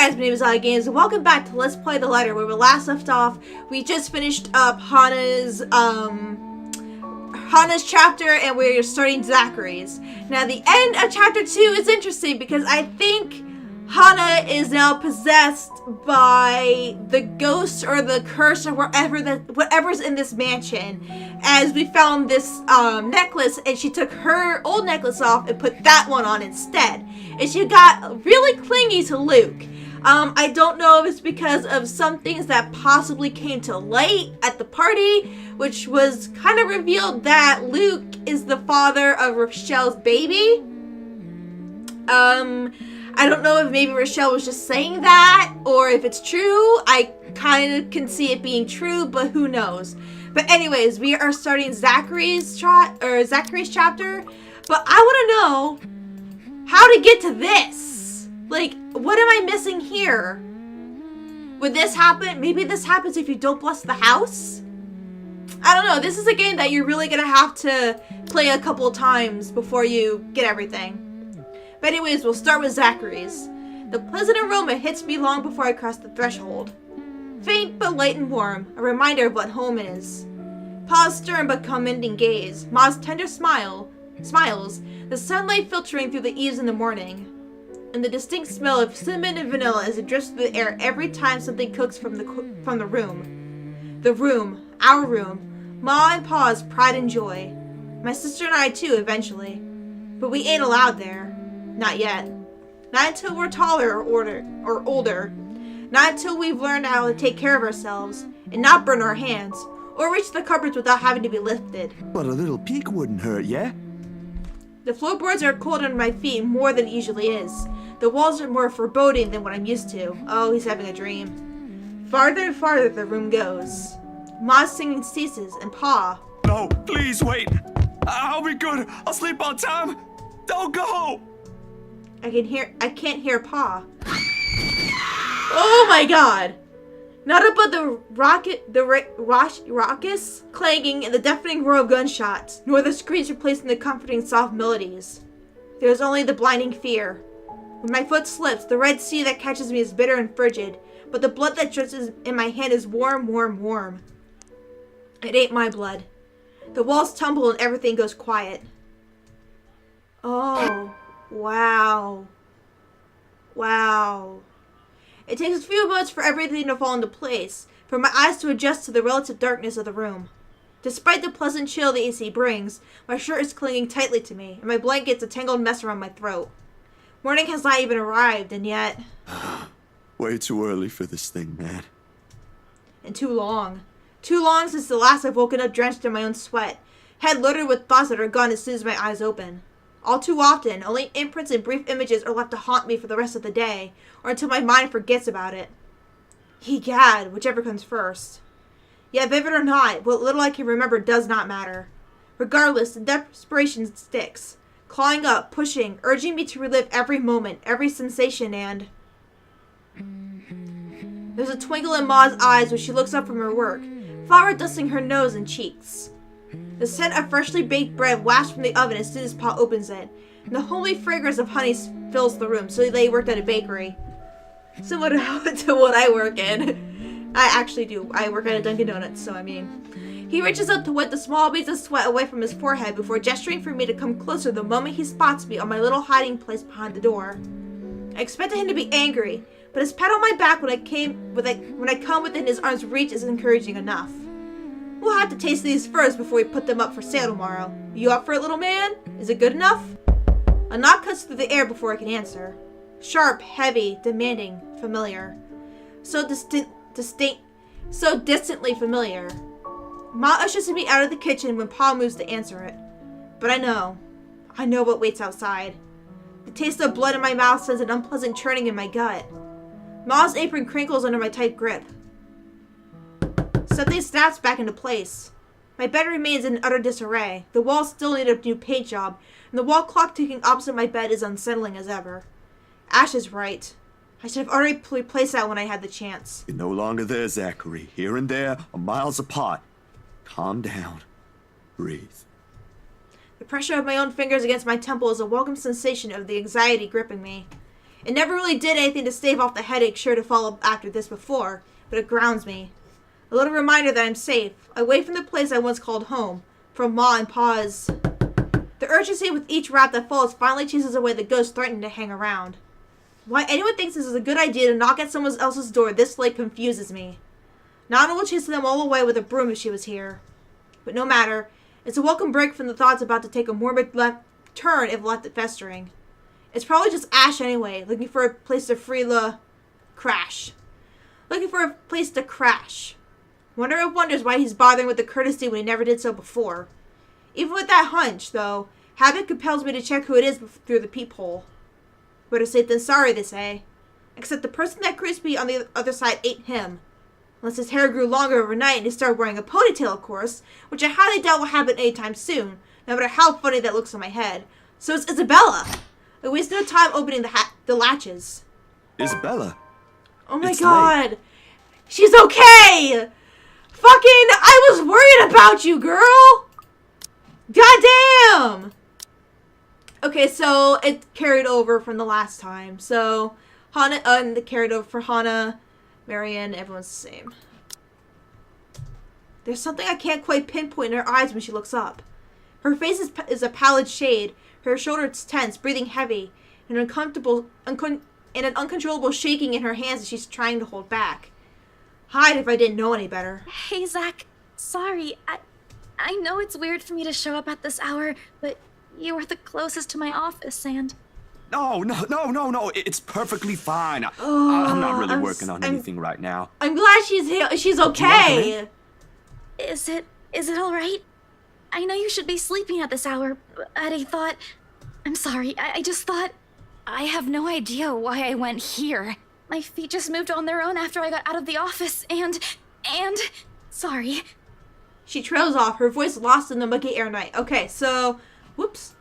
guys, my name is Ali Games, and welcome back to Let's Play the Letter, where we last left off. We just finished up Hannah's chapter, and we're starting Zachary's. Now, the end of chapter 2 is interesting, because I think Hannah is now possessed by the ghost or the curse or whatever's in this mansion, as we found this necklace, and she took her old necklace off and put that one on instead. And she got really clingy to Luke. I don't know if it's because of some things that possibly came to light at the party, which was kind of revealed that Luke is the father of Rochelle's baby. I don't know if maybe Rochelle was just saying that, or if it's true. I kind of can see it being true, but who knows. But anyways, we are starting Zachary's chapter, but I want to know how to get to this. Like, what am I missing here? Would this happen? Maybe this happens if you don't bless the house? I don't know. This is a game that you're really going to have to play a couple times before you get everything. But anyways, we'll start with Zachary's. The pleasant aroma hits me long before I cross the threshold. Faint but light and warm, a reminder of what home is. Pa's stern but commending gaze, Ma's tender smiles, the sunlight filtering through the eaves in the morning, and the distinct smell of cinnamon and vanilla as it drifts through the air every time something cooks from the room. The room, our room, Ma and Pa's pride and joy. My sister and I too, eventually. But we ain't allowed there. Not yet. Not until we're taller or older. Not until we've learned how to take care of ourselves and not burn our hands or reach the cupboards without having to be lifted. But a little peek wouldn't hurt, yeah? The floorboards are cold under my feet more than it usually is. The walls are more foreboding than what I'm used to. Oh, he's having a dream. Farther and farther the room goes. Ma's singing ceases, and Pa... No, please wait. I'll be good. I'll sleep on time. Don't go. I can't hear Pa. Oh my god! Not about the raucous clanging and the deafening roar of gunshots, nor the screams replacing the comforting soft melodies. There is only the blinding fear. When my foot slips, the red sea that catches me is bitter and frigid, but the blood that drips in my hand is warm, warm, warm. It ain't my blood. The walls tumble and everything goes quiet. Oh, wow. Wow. It takes a few moments for everything to fall into place, for my eyes to adjust to the relative darkness of the room. Despite the pleasant chill the AC brings, my shirt is clinging tightly to me, and my blanket's a tangled mess around my throat. Morning has not even arrived, and yet... Way too early for this thing, man. And too long. Too long since the last I've woken up drenched in my own sweat, head loaded with thoughts that are gone as soon as my eyes open. All too often, only imprints and brief images are left to haunt me for the rest of the day, or until my mind forgets about it. Egad, whichever comes first. Yet, vivid or not, what little I can remember does not matter. Regardless, the desperation sticks, clawing up, pushing, urging me to relive every moment, every sensation, and... There's a twinkle in Ma's eyes when she looks up from her work, flour dusting her nose and cheeks. The scent of freshly baked bread wafts from the oven as soon as Pa opens it, and the homely fragrance of honey fills the room, so they worked at a bakery. Similar to what I work in. I actually do. I work at a Dunkin' Donuts, so I mean. He reaches up to wipe the small beads of sweat away from his forehead before gesturing for me to come closer the moment he spots me on my little hiding place behind the door. I expected him to be angry, but his pat on my back when I come within his arm's reach is encouraging enough. We'll have to taste these first before we put them up for sale tomorrow. You up for it, little man? Is it good enough? A knock cuts through the air before I can answer. Sharp, heavy, demanding, familiar. So distantly familiar. Ma ushers me out of the kitchen when Pa moves to answer it. But I know what waits outside. The taste of blood in my mouth sends an unpleasant churning in my gut. Ma's apron crinkles under my tight grip. Something snaps back into place. My bed remains in utter disarray. The walls still need a new paint job, and the wall clock ticking opposite my bed is unsettling as ever. Ash is right. I should have already replaced that when I had the chance. You're no longer there, Zachary. Here and there are miles apart. Calm down. Breathe. The pressure of my own fingers against my temple is a welcome sensation of the anxiety gripping me. It never really did anything to stave off the headache sure to follow after this before, but it grounds me. A little reminder that I'm safe, away from the place I once called home, from Ma and Pa's. The urgency with each rap that follows finally chases away the ghost threatening to hang around. Why anyone thinks this is a good idea to knock at someone else's door this late confuses me. Nana will chase them all away with a broom if she was here. But no matter, it's a welcome break from the thoughts about to take a morbid left turn if left festering. It's probably just Ash anyway, looking for a place to crash. Looking for a place to crash. Wonder of wonders why he's bothering with the courtesy when he never did so before. Even with that hunch, though, habit compels me to check who it is through the peephole. Better safe than sorry, they say. Except the person that creeps me on the other side ain't him. Unless his hair grew longer overnight and he started wearing a ponytail, of course, which I highly doubt will happen anytime soon, no matter how funny that looks on my head. So it's Isabella. I waste no time opening the latches. Isabella? Oh my It's god. late. She's okay! Fucking, I was worried about you, girl! Goddamn! Okay, so it carried over from the last time. So, Hana, carried over for Hana, Marion, everyone's the same. There's something I can't quite pinpoint in her eyes when she looks up. Her face is a pallid shade, her shoulders tense, breathing heavy, and an uncontrollable shaking in her hands as she's trying to hold back. Hide if I didn't know any better. Hey, Zach. Sorry. I know it's weird for me to show up at this hour, but you were the closest to my office, and... No. It's perfectly fine. I'm not really working on anything right now. I'm glad she's okay. Is it all right? I know you should be sleeping at this hour, but I thought... I'm sorry. I just thought... I have no idea why I went here. My feet just moved on their own after I got out of the office, and... Sorry. She trails off, her voice lost in the muggy air night. Okay, so... Whoops.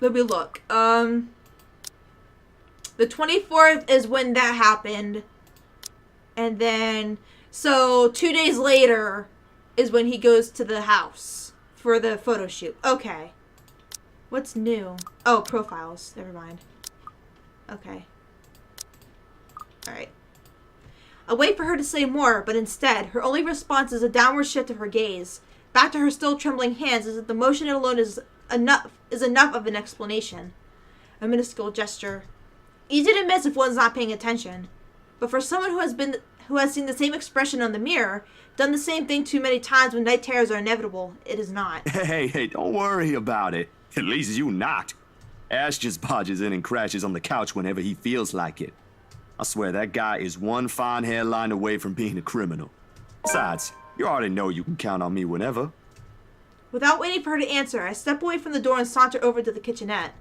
Let me look. The 24th is when that happened. And then... So, 2 days later is when he goes to the house for the photo shoot. Okay. What's new? Oh, profiles. Never mind. Okay. Alright. I wait for her to say more, but instead, her only response is a downward shift of her gaze, back to her still trembling hands, as if the motion alone is enough of an explanation. A minuscule gesture. Easy to miss if one's not paying attention. But for someone who has seen the same expression on the mirror, done the same thing too many times when night terrors are inevitable, it is not. Hey, don't worry about it. At least you not. Ash just barges in and crashes on the couch whenever he feels like it. I swear that guy is one fine hairline away from being a criminal. Besides, you already know you can count on me whenever. Without waiting for her to answer, I step away from the door and saunter over to the kitchenette.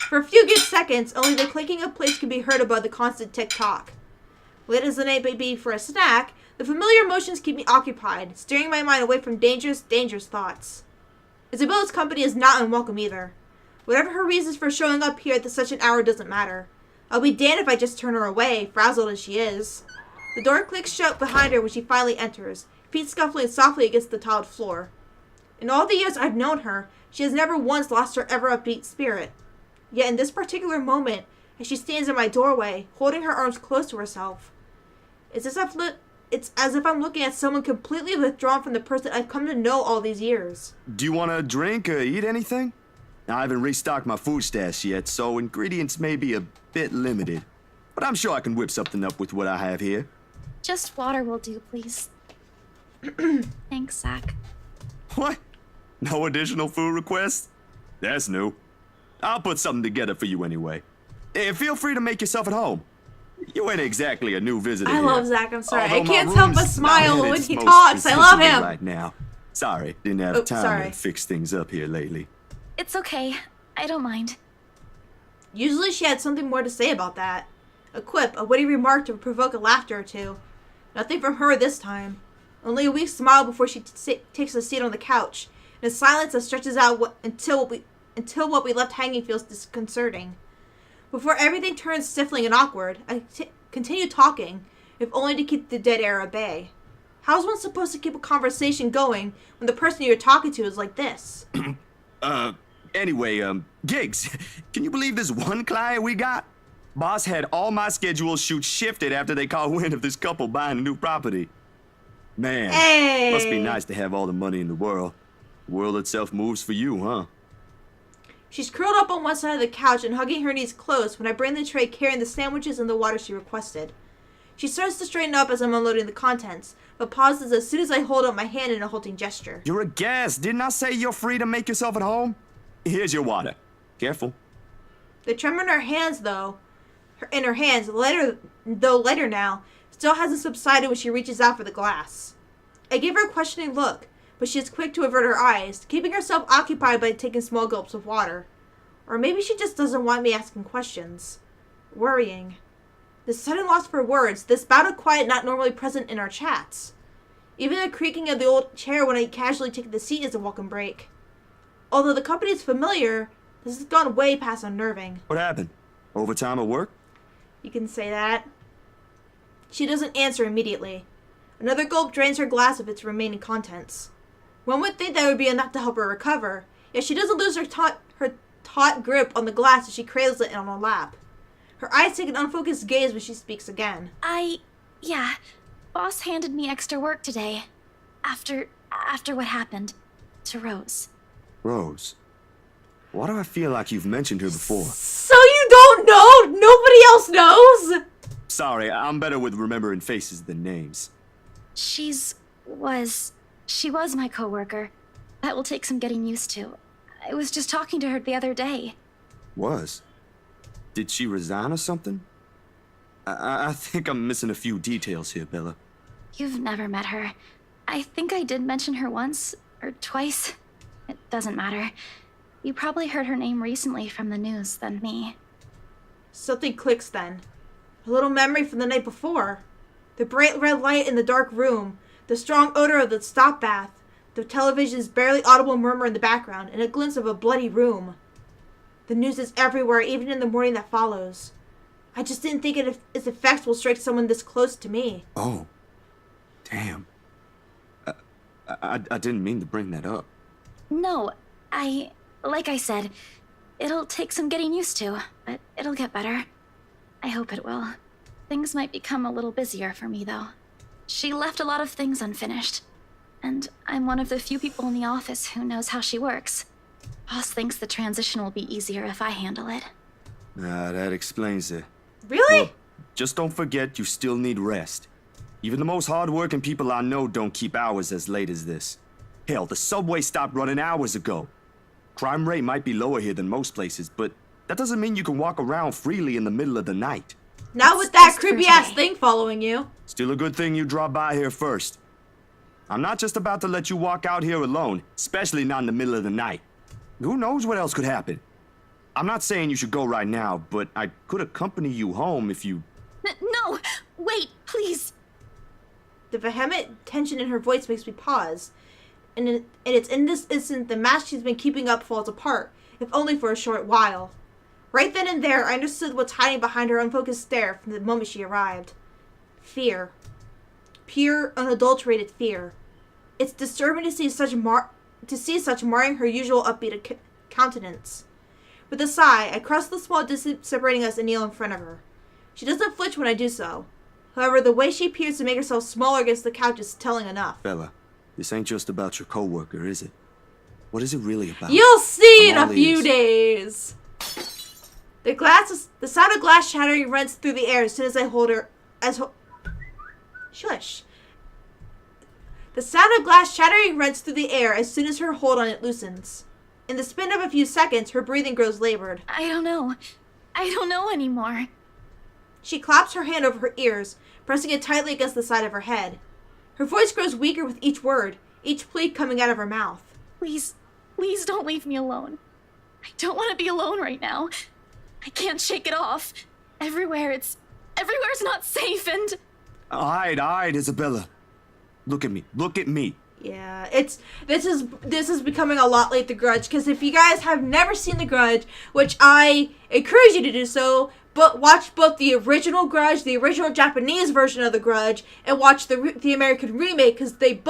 For a few good seconds, only the clinking of plates can be heard above the constant tick-tock. Late as the night may be for a snack, the familiar emotions keep me occupied, steering my mind away from dangerous thoughts. Isabella's company is not unwelcome either. Whatever her reasons for showing up here at such an hour doesn't matter. I'll be damned if I just turn her away, frazzled as she is. The door clicks shut behind her when she finally enters, feet scuffling softly against the tiled floor. In all the years I've known her, she has never once lost her ever upbeat spirit. Yet in this particular moment, as she stands in my doorway, holding her arms close to herself, it's as if I'm looking at someone completely withdrawn from the person I've come to know all these years. Do you want to drink or eat anything? I haven't restocked my food stash yet, so ingredients may be a bit limited. But I'm sure I can whip something up with what I have here. Just water will do, please. Thanks, Zach. What? No additional food requests? That's new. I'll put something together for you anyway. And feel free to make yourself at home. You ain't exactly a new visitor I here. love Zach, I'm sorry. Although I my can't help but room's smile not at when its he most talks. I love presentable him. right now. Sorry, didn't have time sorry. to fix things up here lately. It's okay. I don't mind. Usually she had something more to say about that. A quip, a witty remark to provoke a laughter or two. Nothing from her this time. Only a weak smile before she takes a seat on the couch, in a silence that stretches out until what we left hanging feels disconcerting. Before everything turns stifling and awkward, I continue talking, if only to keep the dead air at bay. How is one supposed to keep a conversation going when the person you're talking to is like this? Anyway, Giggs, can you believe this one client we got? Boss had all my scheduled shoots shifted after they caught wind of this couple buying a new property. Man, Hey. must be nice to have all the money in the world. The world itself moves for you, huh? She's curled up on one side of the couch and hugging her knees close when I bring the tray carrying the sandwiches and the water she requested. She starts to straighten up as I'm unloading the contents, but pauses as soon as I hold up my hand in a halting gesture. You're a guest. Didn't I say you're free to make yourself at home? Here's your water. Careful. The tremor in her hands, lighter now, still hasn't subsided when she reaches out for the glass. I give her a questioning look, but she is quick to avert her eyes, keeping herself occupied by taking small gulps of water. Or maybe she just doesn't want me asking questions. Worrying. This sudden loss for words, this bout of quiet not normally present in our chats. Even the creaking of the old chair when I casually take the seat is a welcome break. Although the company is familiar, this has gone way past unnerving. What happened? Overtime at work? You can say that. She doesn't answer immediately. Another gulp drains her glass of its remaining contents. One would think that would be enough to help her recover, yet she doesn't lose her taut grip on the glass as she cradles it on her lap. Her eyes take an unfocused gaze when she speaks again. Yeah. Boss handed me extra work today. After what happened to Rose. Rose. Why do I feel like you've mentioned her before? So you don't know? Nobody else knows? Sorry, I'm better with remembering faces than names. She was my coworker. That will take some getting used to. I was just talking to her the other day. Was? Did she resign or something? I think I'm missing a few details here, Bella. You've never met her. I think I did mention her once or twice. It doesn't matter. You probably heard her name recently from the news than me. Something clicks then. A little memory from the night before. The bright red light in the dark room, the strong odor of the stop bath, the television's barely audible murmur in the background, and a glimpse of a bloody room. The news is everywhere, even in the morning that follows. I just didn't think its effects will strike someone this close to me. Oh. Damn. I didn't mean to bring that up. No, like I said, it'll take some getting used to, but it'll get better. I hope it will. Things might become a little busier for me, though. She left a lot of things unfinished, and I'm one of the few people in the office who knows how she works. Boss thinks the transition will be easier if I handle it. That explains it. Really? Well, just don't forget you still need rest. Even the most hard-working people I know don't keep hours as late as this. Hell, the subway stopped running hours ago. Crime rate might be lower here than most places, but that doesn't mean you can walk around freely in the middle of the night. Not with that creepy-ass thing following you. Still a good thing you dropped by here first. I'm not just about to let you walk out here alone, especially not in the middle of the night. Who knows what else could happen? I'm not saying you should go right now, but I could accompany you home if you... No! Wait, please! The vehement tension in her voice makes me pause. And it's in this instant the mask she's been keeping up falls apart, if only for a short while. Right then and there, I understood what's hiding behind her unfocused stare from the moment she arrived. Fear. Pure, unadulterated fear. It's disturbing to see such marring her usual upbeat countenance. With a sigh, I cross the small distance separating us and kneel in front of her. She doesn't flinch when I do so. However, the way she appears to make herself smaller against the couch is telling enough. Bella, this ain't just about your coworker, is it? What is it really about? You'll see in I'm a all few ears. days. The sound of glass shattering runs through the air as soon as I hold her. Shush. The sound of glass shattering runs through the air as soon as her hold on it loosens. In the span of a few seconds, her breathing grows labored. I don't know anymore. She claps her hand over her ears, pressing it tightly against the side of her head. Her voice grows weaker with each word, each plea coming out of her mouth. Please don't leave me alone. I don't want to be alone right now. I can't shake it off. Everywhere's not safe and... All right, Isabella. Look at me. Yeah, this is becoming a lot like The Grudge, because if you guys have never seen The Grudge, which I encourage you to do so, but watch both the original Grudge, the original Japanese version of The Grudge, and watch the American remake, because the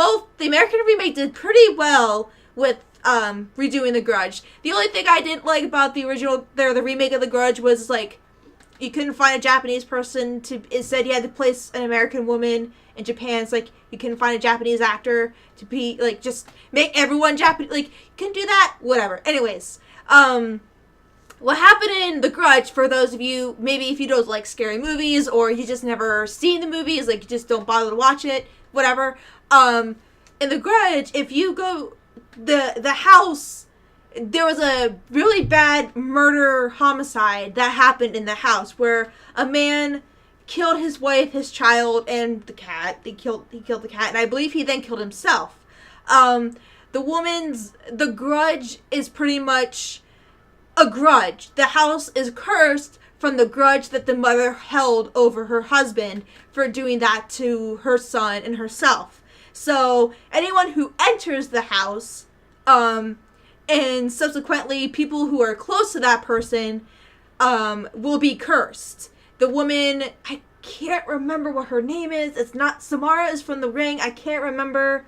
American remake did pretty well with redoing The Grudge. The only thing I didn't like about the remake of The Grudge was like you couldn't find a Japanese person to. It said you had to place an American woman in Japan. It's like you couldn't find a Japanese actor to be like just make everyone Japanese. Like you couldn't do that. Whatever. Anyways, what happened in The Grudge, for those of you, maybe if you don't like scary movies or you just never seen the movies, like you just don't bother to watch it, whatever. In The Grudge, if you go the house, there was a really bad murder homicide that happened in the house where a man killed his wife, his child, and the cat. He killed the cat, and I believe he then killed himself. The grudge is pretty much a grudge. The house is cursed from the grudge that the mother held over her husband for doing that to her son and herself. So anyone who enters the house, and subsequently people who are close to that person, will be cursed. The woman, I can't remember what her name is. It's not Samara is from The Ring. I can't remember.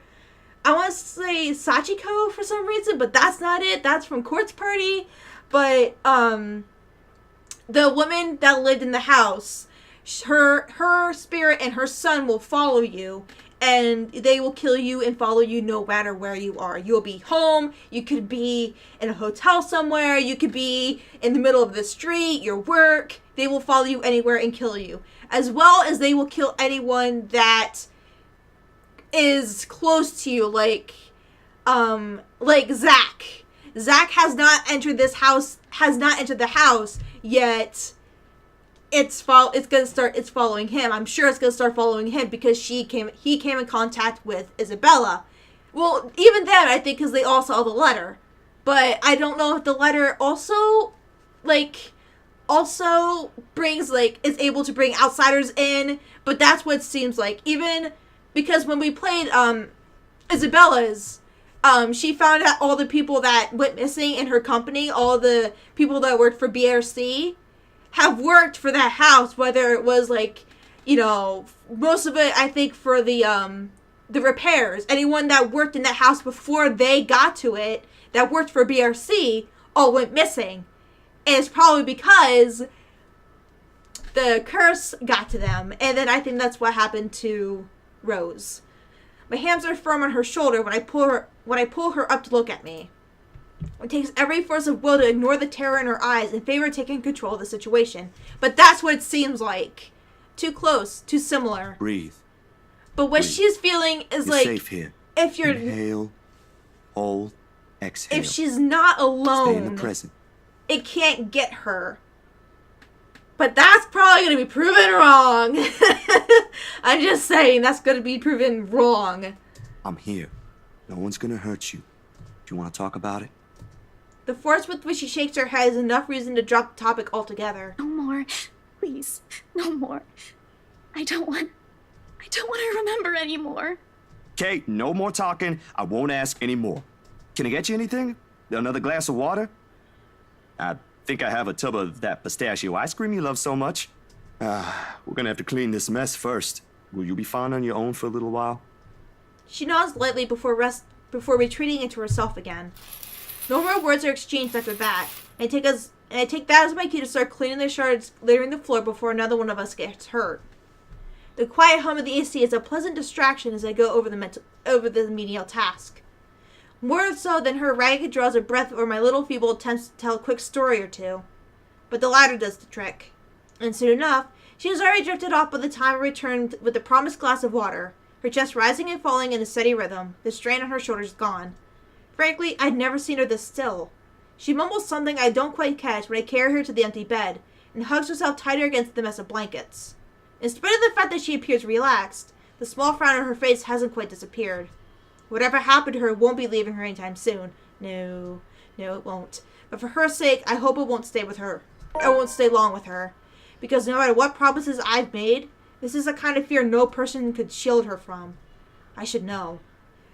I want to say Sachiko for some reason, but that's not it. That's from Quartz Party. But the woman that lived in the house, her spirit and her son will follow you, and they will kill you and follow you no matter where you are. You'll be home, you could be in a hotel somewhere, you could be in the middle of the street, your work. They will follow you anywhere and kill you. As well as they will kill anyone that is close to you, like Zach. Zach has not entered the house yet. It's following him. I'm sure it's gonna start following him because he came in contact with Isabella. Well, even then, I think because they all saw the letter, but I don't know if the letter also brings is able to bring outsiders in. But that's what it seems like. Even because when we played Isabella's. She found out all the people that went missing in her company, all the people that worked for BRC, have worked for that house, whether it was most of it, I think, for the repairs. Anyone that worked in that house before they got to it, that worked for BRC, all went missing. And it's probably because the curse got to them. And then I think that's what happened to Rose. My hands are firm on her shoulder when I pull her up to look at me. It takes every force of will to ignore the terror in her eyes in favor of taking control of the situation. But that's what it seems like. Too close, too similar. Breathe. But what Breathe. she's feeling is You're safe here. If you're inhale, hold, exhale. If she's not alone, stay in the present. It can't get her. But that's probably going to be proven wrong. I'm just saying, that's going to be proven wrong. I'm here. No one's going to hurt you. Do you want to talk about it? The force with which she shakes her head is enough reason to drop the topic altogether. No more. Please. No more. I don't want to remember anymore. Kate, no more talking. I won't ask anymore. Can I get you anything? Another glass of water? I think I have a tub of that pistachio ice cream you love so much. We're gonna have to clean this mess first. Will you be fine on your own for a little while? She nods lightly before retreating into herself again. No more words are exchanged after that. I take that as my cue to start cleaning the shards littering the floor before another one of us gets hurt. The quiet hum of the AC is a pleasant distraction as I go over the menial task. More so than her ragged draws of breath or my little feeble attempts to tell a quick story or two. But the latter does the trick. And soon enough, she has already drifted off by the time I returned with the promised glass of water, her chest rising and falling in a steady rhythm, the strain on her shoulders gone. Frankly, I'd never seen her this still. She mumbles something I don't quite catch when I carry her to the empty bed, and hugs herself tighter against the mess of blankets. In spite of the fact that she appears relaxed, the small frown on her face hasn't quite disappeared. Whatever happened to her won't be leaving her anytime soon. No, it won't. But for her sake, I hope it won't stay with her. I won't stay long with her. Because no matter what promises I've made, this is a kind of fear no person could shield her from. I should know.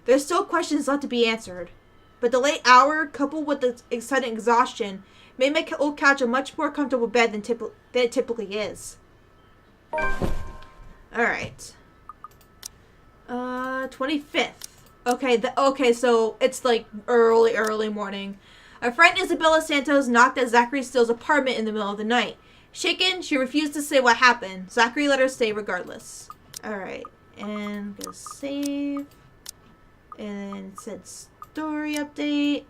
There's still questions left to be answered. But the late hour, coupled with the sudden exhaustion, made my old couch a much more comfortable bed than it typically is. Alright. 25th. Okay, so it's like early morning. Our friend Isabella Santos knocked at Zachary Steele's apartment in the middle of the night. Shaken, she refused to say what happened. Zachary let her stay regardless. Alright, and go save. And it said story update.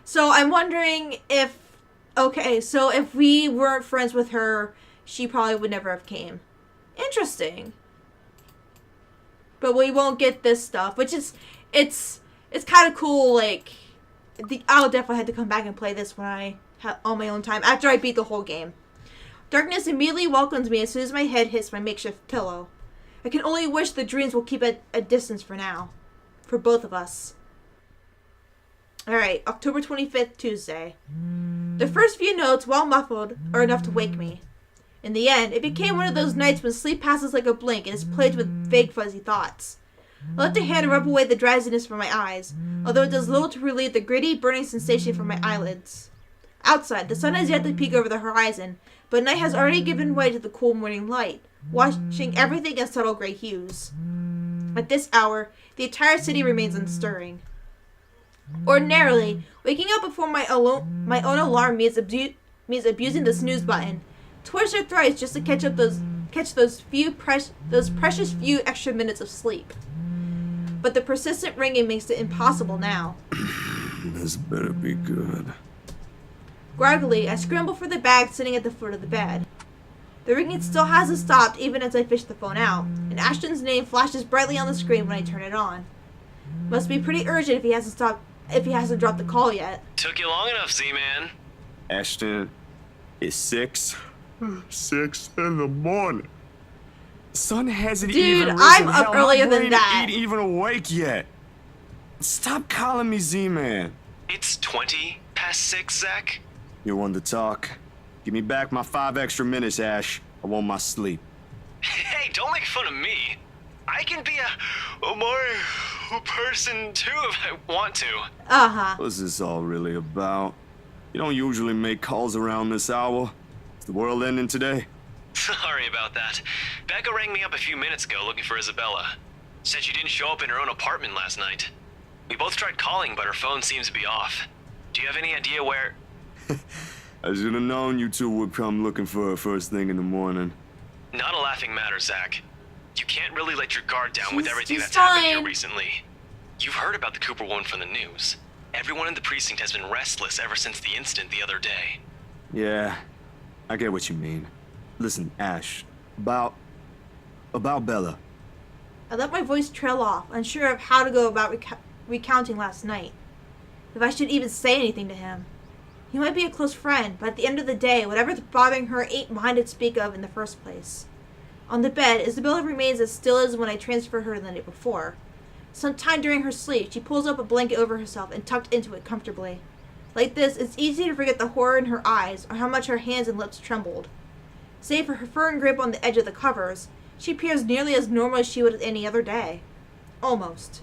So I'm wondering if... Okay, so if we weren't friends with her, she probably would never have came. Interesting. But we won't get this stuff, which is... It's kind of cool, like... I'll definitely have to come back and play this when I have on my own time, after I beat the whole game. Darkness immediately welcomes me as soon as my head hits my makeshift pillow. I can only wish the dreams will keep at a distance for now. For both of us. Alright, October 25th, Tuesday. The first few notes, while muffled, are enough to wake me. In the end, it became one of those nights when sleep passes like a blink and is plagued with vague fuzzy thoughts. I let the hand rub away the drowsiness from my eyes, although it does little to relieve the gritty, burning sensation from my eyelids. Outside, the sun has yet to peek over the horizon, but night has already given way to the cool morning light, washing everything in subtle gray hues. At this hour, the entire city remains unstirring. Ordinarily, waking up before my own alarm means abusing the snooze button, twice or thrice just to catch those precious few extra minutes of sleep. But the persistent ringing makes it impossible now. This better be good. Groggily, I scramble for the bag sitting at the foot of the bed. The ringing still hasn't stopped even as I fish the phone out, and Ashton's name flashes brightly on the screen when I turn it on. Must be pretty urgent if he hasn't dropped the call yet. Took you long enough, Z-Man. Ashton, it's 6 in the morning. The sun hasn't even risen. I'm up Hell, earlier my than brain that. Ain't even awake yet. Stop calling me Z-Man. It's 20 past 6, Zach. You're one to talk. Give me back my 5 extra minutes, Ash. I want my sleep. Hey, don't make fun of me. I can be a more person too if I want to. Uh-huh. What's this all really about? You don't usually make calls around this hour. Is the world ending today? Sorry about that. Becca rang me up a few minutes ago looking for Isabella. Said she didn't show up in her own apartment last night. We both tried calling, but her phone seems to be off. Do you have any idea where... I should have known you two would come looking for her first thing in the morning. Not a laughing matter, Zach. You can't really let your guard down with everything he's that's happened here fine. recently. You've heard about the Cooper woman from the news. Everyone in the precinct has been restless ever since the incident the other day. Yeah, I get what you mean. Listen, Ash, about Bella. I let my voice trail off, unsure of how to go about recounting last night. If I should even say anything to him. He might be a close friend, but at the end of the day, whatever's bothering her ain't mine to speak of in the first place. On the bed, Isabella remains as still as when I transferred her the night before. Sometime during her sleep, she pulls up a blanket over herself and tucked into it comfortably. Like this, it's easy to forget the horror in her eyes or how much her hands and lips trembled. Save for her firm grip on the edge of the covers, she appears nearly as normal as she would any other day. Almost.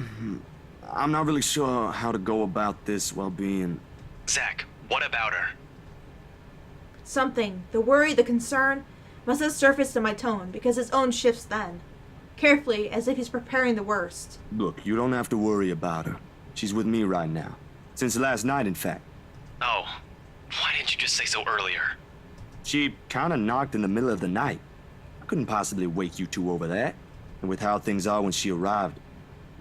I'm not really sure how to go about this while being... Zach, what about her? Something, the worry, the concern, must have surfaced in my tone because his own shifts then. Carefully, as if he's preparing the worst. Look, you don't have to worry about her. She's with me right now. Since last night, in fact. Oh, why didn't you just say so earlier? She kinda knocked in the middle of the night. I couldn't possibly wake you two over that. And with how things are when she arrived,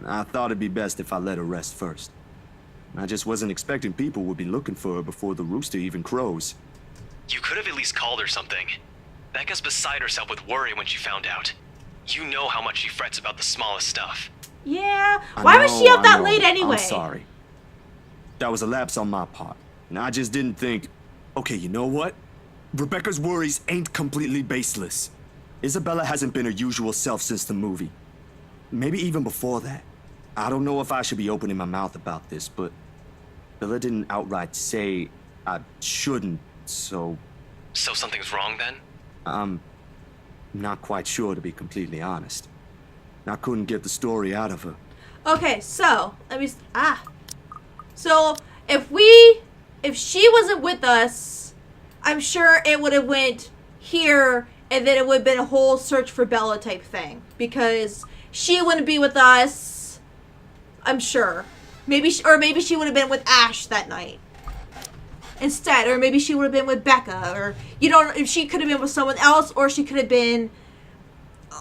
I thought it'd be best if I let her rest first. I just wasn't expecting people would be looking for her before the rooster even crows. You could have at least called her something. Becca's beside herself with worry when she found out. You know how much she frets about the smallest stuff. Yeah, why was she up that late anyway? I'm sorry. That was a lapse on my part. And I just didn't think, okay, you know what? Rebecca's worries ain't completely baseless. Isabella hasn't been her usual self since the movie. Maybe even before that. I don't know if I should be opening my mouth about this, but Bella didn't outright say I shouldn't, so... So something's wrong then? I'm not quite sure, to be completely honest. I couldn't get the story out of her. Okay, so, So, if she wasn't with us, I'm sure it would have went here, and then it would have been a whole search for Bella type thing. Because she wouldn't be with us, I'm sure. Maybe she would have been with Ash that night. instead. Or maybe she would have been with Becca. Or you don't know if she could have been with someone else, or she could have been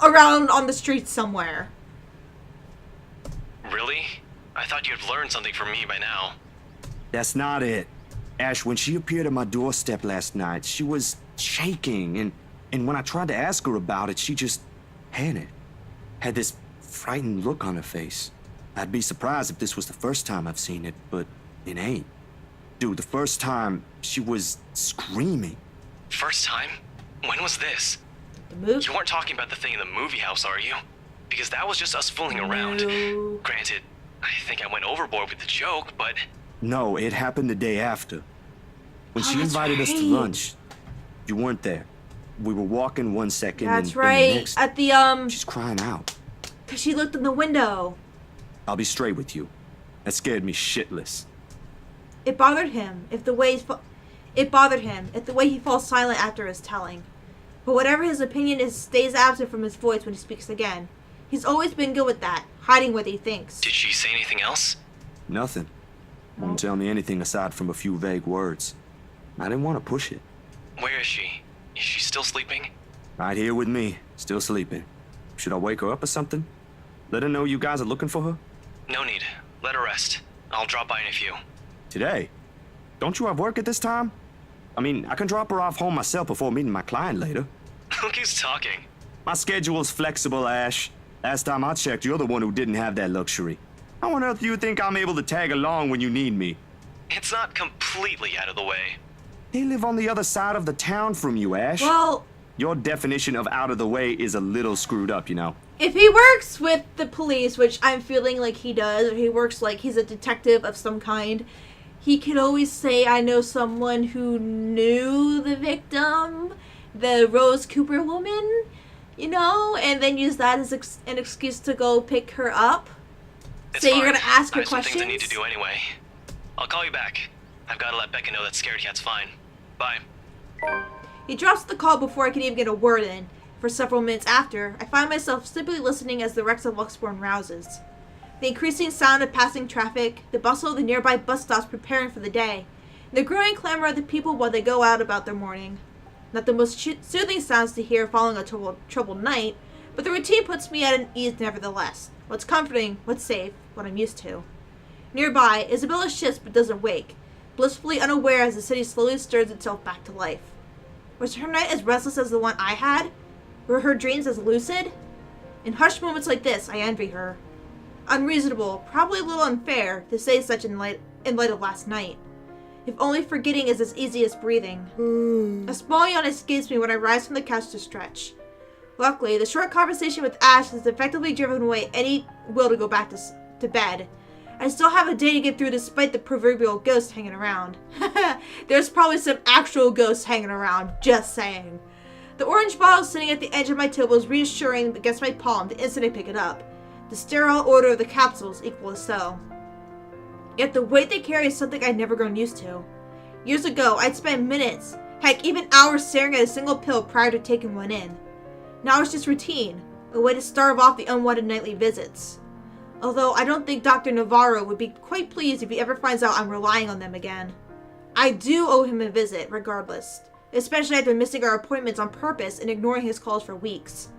around on the streets somewhere. Really? I thought you'd learned something from me by now. That's not it. Ash, when she appeared at my doorstep last night, she was shaking, and when I tried to ask her about it, she just panicked. Had this frightened look on her face. I'd be surprised if this was the first time I've seen it, but it ain't. Dude, the first time, she was screaming. First time? When was this? The movie? You weren't talking about the thing in the movie house, are you? Because that was just us fooling around. No. Granted, I think I went overboard with the joke, but... No, it happened the day after. When she that's invited us to right. lunch, you weren't there. We were walking one second, That's and right. the next, At the, she's crying out. because she looked in the window. I'll be straight with you. That scared me shitless. It bothered him if the way he falls silent after his telling. But whatever his opinion is, stays absent from his voice when he speaks again. He's always been good with that, hiding what he thinks. Did she say anything else? Nothing. Won't tell me anything aside from a few vague words. I didn't want to push it. Where is she? Is she still sleeping? Right here with me, still sleeping. Should I wake her up or something? Let her know you guys are looking for her? No need. Let her rest. I'll drop by in a few. Today? Don't you have work at this time? I mean, I can drop her off home myself before meeting my client later. Look who's talking. My schedule's flexible, Ash. Last time I checked, you're the one who didn't have that luxury. How on earth do you think I'm able to tag along when you need me? It's not completely out of the way. They live on the other side of the town from you, Ash. Well, Your definition of out of the way is a little screwed up, you know. if he works with the police, which I'm feeling like he does, or he works like he's a detective of some kind, he could always say, I know someone who knew the victim, the Rose Cooper woman, you know, and then use that as an excuse to go pick her up. It's Say you're fine. gonna ask her I have some questions. things I need to do anyway. I'll call you back. I've got to let Becca know that Scared Cat's fine. Bye. He drops the call before I can even get a word in. For several minutes after, I find myself simply listening as the wrecks of Luxborn rouses. The increasing sound of passing traffic, the bustle of the nearby bus stops preparing for the day, and the growing clamor of the people while they go out about their morning. Not the most soothing sounds to hear following a troubled night, but the routine puts me at an ease nevertheless. What's comforting, what's safe, what I'm used to. Nearby, Isabella shifts but doesn't wake, blissfully unaware as the city slowly stirs itself back to life. Was her night as restless as the one I had? Were her dreams as lucid? In hushed moments like this, I envy her. Unreasonable, probably a little unfair, to say such in light of last night. If only forgetting is as easy as breathing. A small yawn escapes me when I rise from the couch to stretch. Luckily, the short conversation with Ash has effectively driven away any will to go back to bed. I still have a day to get through despite the proverbial ghost hanging around. There's probably some actual ghosts hanging around, just saying. The orange bottle sitting at the edge of my table is reassuring against my palm the instant I pick it up. The sterile odor of the capsules equally so. Yet the weight they carry is something I'd never grown used to. Years ago, I'd spend minutes, heck even hours staring at a single pill prior to taking one in. Now it's just routine, a way to starve off the unwanted nightly visits. Although I don't think Dr. Navarro would be quite pleased if he ever finds out I'm relying on them again. I do owe him a visit, regardless. Especially after missing our appointments on purpose and ignoring his calls for weeks.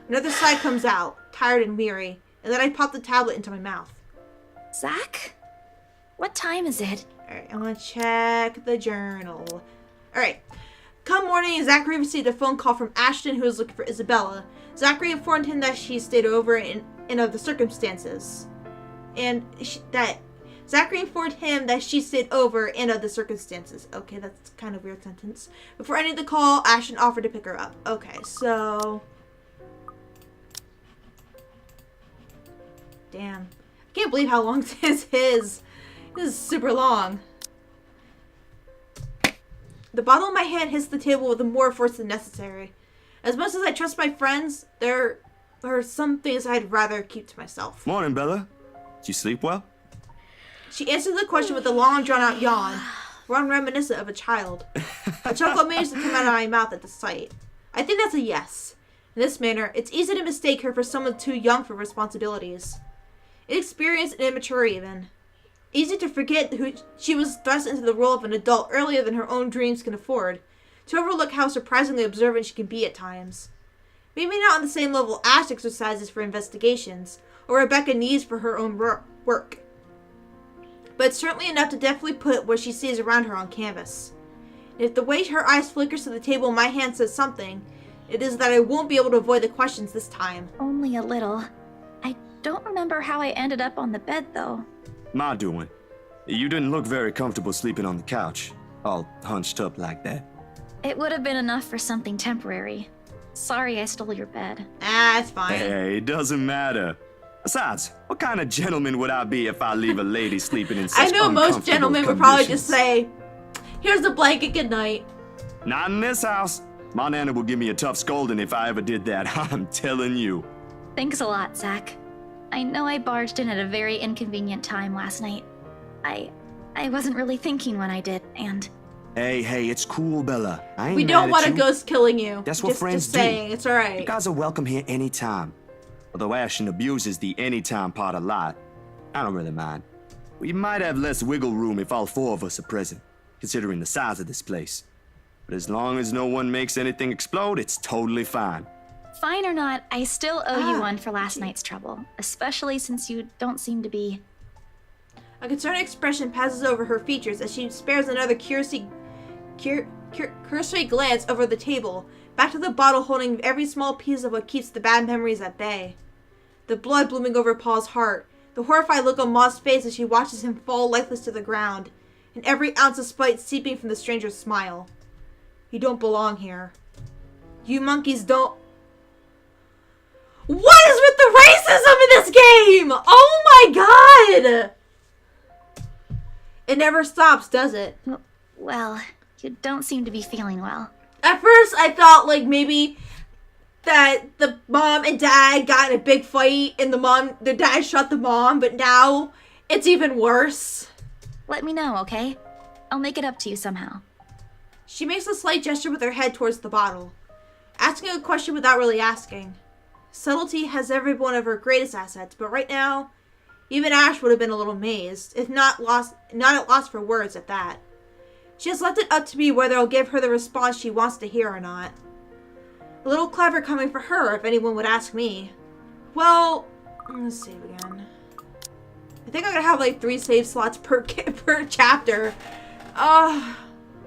Another side comes out, tired and weary, and then I pop the tablet into my mouth. Zach? What time is it? Alright, I want to check the journal. Alright. Come morning, Zachary received a phone call from Ashton, who was looking for Isabella. Zachary informed him that she stayed over in other circumstances. Zachary informed him that she stayed over in other circumstances. Okay, that's kind of a weird sentence. Before ending the call, Ashton offered to pick her up. Okay, so... Damn. I can't believe how long this is. This is super long. The bottle in my hand hits the table with more force than necessary. As much as I trust my friends, there are some things I'd rather keep to myself. Morning, Bella. Did you sleep well? She answered the question with a long, drawn-out yawn, one reminiscent of a child. A chuckle managed to come out of my mouth at the sight. I think that's a yes. In this manner, it's easy to mistake her for someone too young for responsibilities. Inexperienced and immature, even. Easy to forget who she was thrust into the role of an adult earlier than her own dreams can afford, to overlook how surprisingly observant she can be at times. Maybe not on the same level Ash exercises for investigations, or Rebecca needs for her own work. But it's certainly enough to definitely put what she sees around her on canvas. And if the way her eyes flickers to the table in my hand says something, it is that I won't be able to avoid the questions this time. Only a little. I don't remember how I ended up on the bed, though. My doing. You didn't look very comfortable sleeping on the couch, all hunched up like that. It would have been enough for something temporary. Sorry I stole your bed. It's fine. Hey, it doesn't matter. Besides, what kind of gentleman would I be if I leave a lady sleeping in such I know most uncomfortable gentlemen would probably just conditions? say, here's the blanket, good night. Not in this house. My nana would give me a tough scolding if I ever did that, I'm telling you. Thanks a lot, Zach. I know I barged in at a very inconvenient time last night. I wasn't really thinking when I did, and... Hey, it's cool, Bella. I ain't We mad don't at want a you. ghost killing you. That's what just, friends just do. saying, it's alright. You guys are welcome here anytime. Although Ashton abuses the anytime part a lot, I don't really mind. We might have less wiggle room if all four of us are present, considering the size of this place. But as long as no one makes anything explode, it's totally fine. Fine or not, I still owe you one for last night's trouble, especially since you don't seem to be... A concerned expression passes over her features as she spares another cursory glance over the table, back to the bottle holding every small piece of what keeps the bad memories at bay. The blood blooming over Paul's heart, the horrified look on Ma's face as she watches him fall lifeless to the ground, and every ounce of spite seeping from the stranger's smile. You don't belong here. You monkeys don't... What is with the racism in this game? Oh my god! It never stops, does it? Well, you don't seem to be feeling well. At first, I thought, like, maybe that the mom and dad got in a big fight and the dad shot the mom, but now it's even worse. Let me know, okay? I'll make it up to you somehow. She makes a slight gesture with her head towards the bottle, asking a question without really asking. Subtlety has every one of her greatest assets, but right now, even Ash would have been a little amazed, if not at loss for words at that. She has left it up to me whether I'll give her the response she wants to hear or not. A little clever coming for her, if anyone would ask me. Well, let's save again. I think I'm gonna have like 3 save slots per chapter.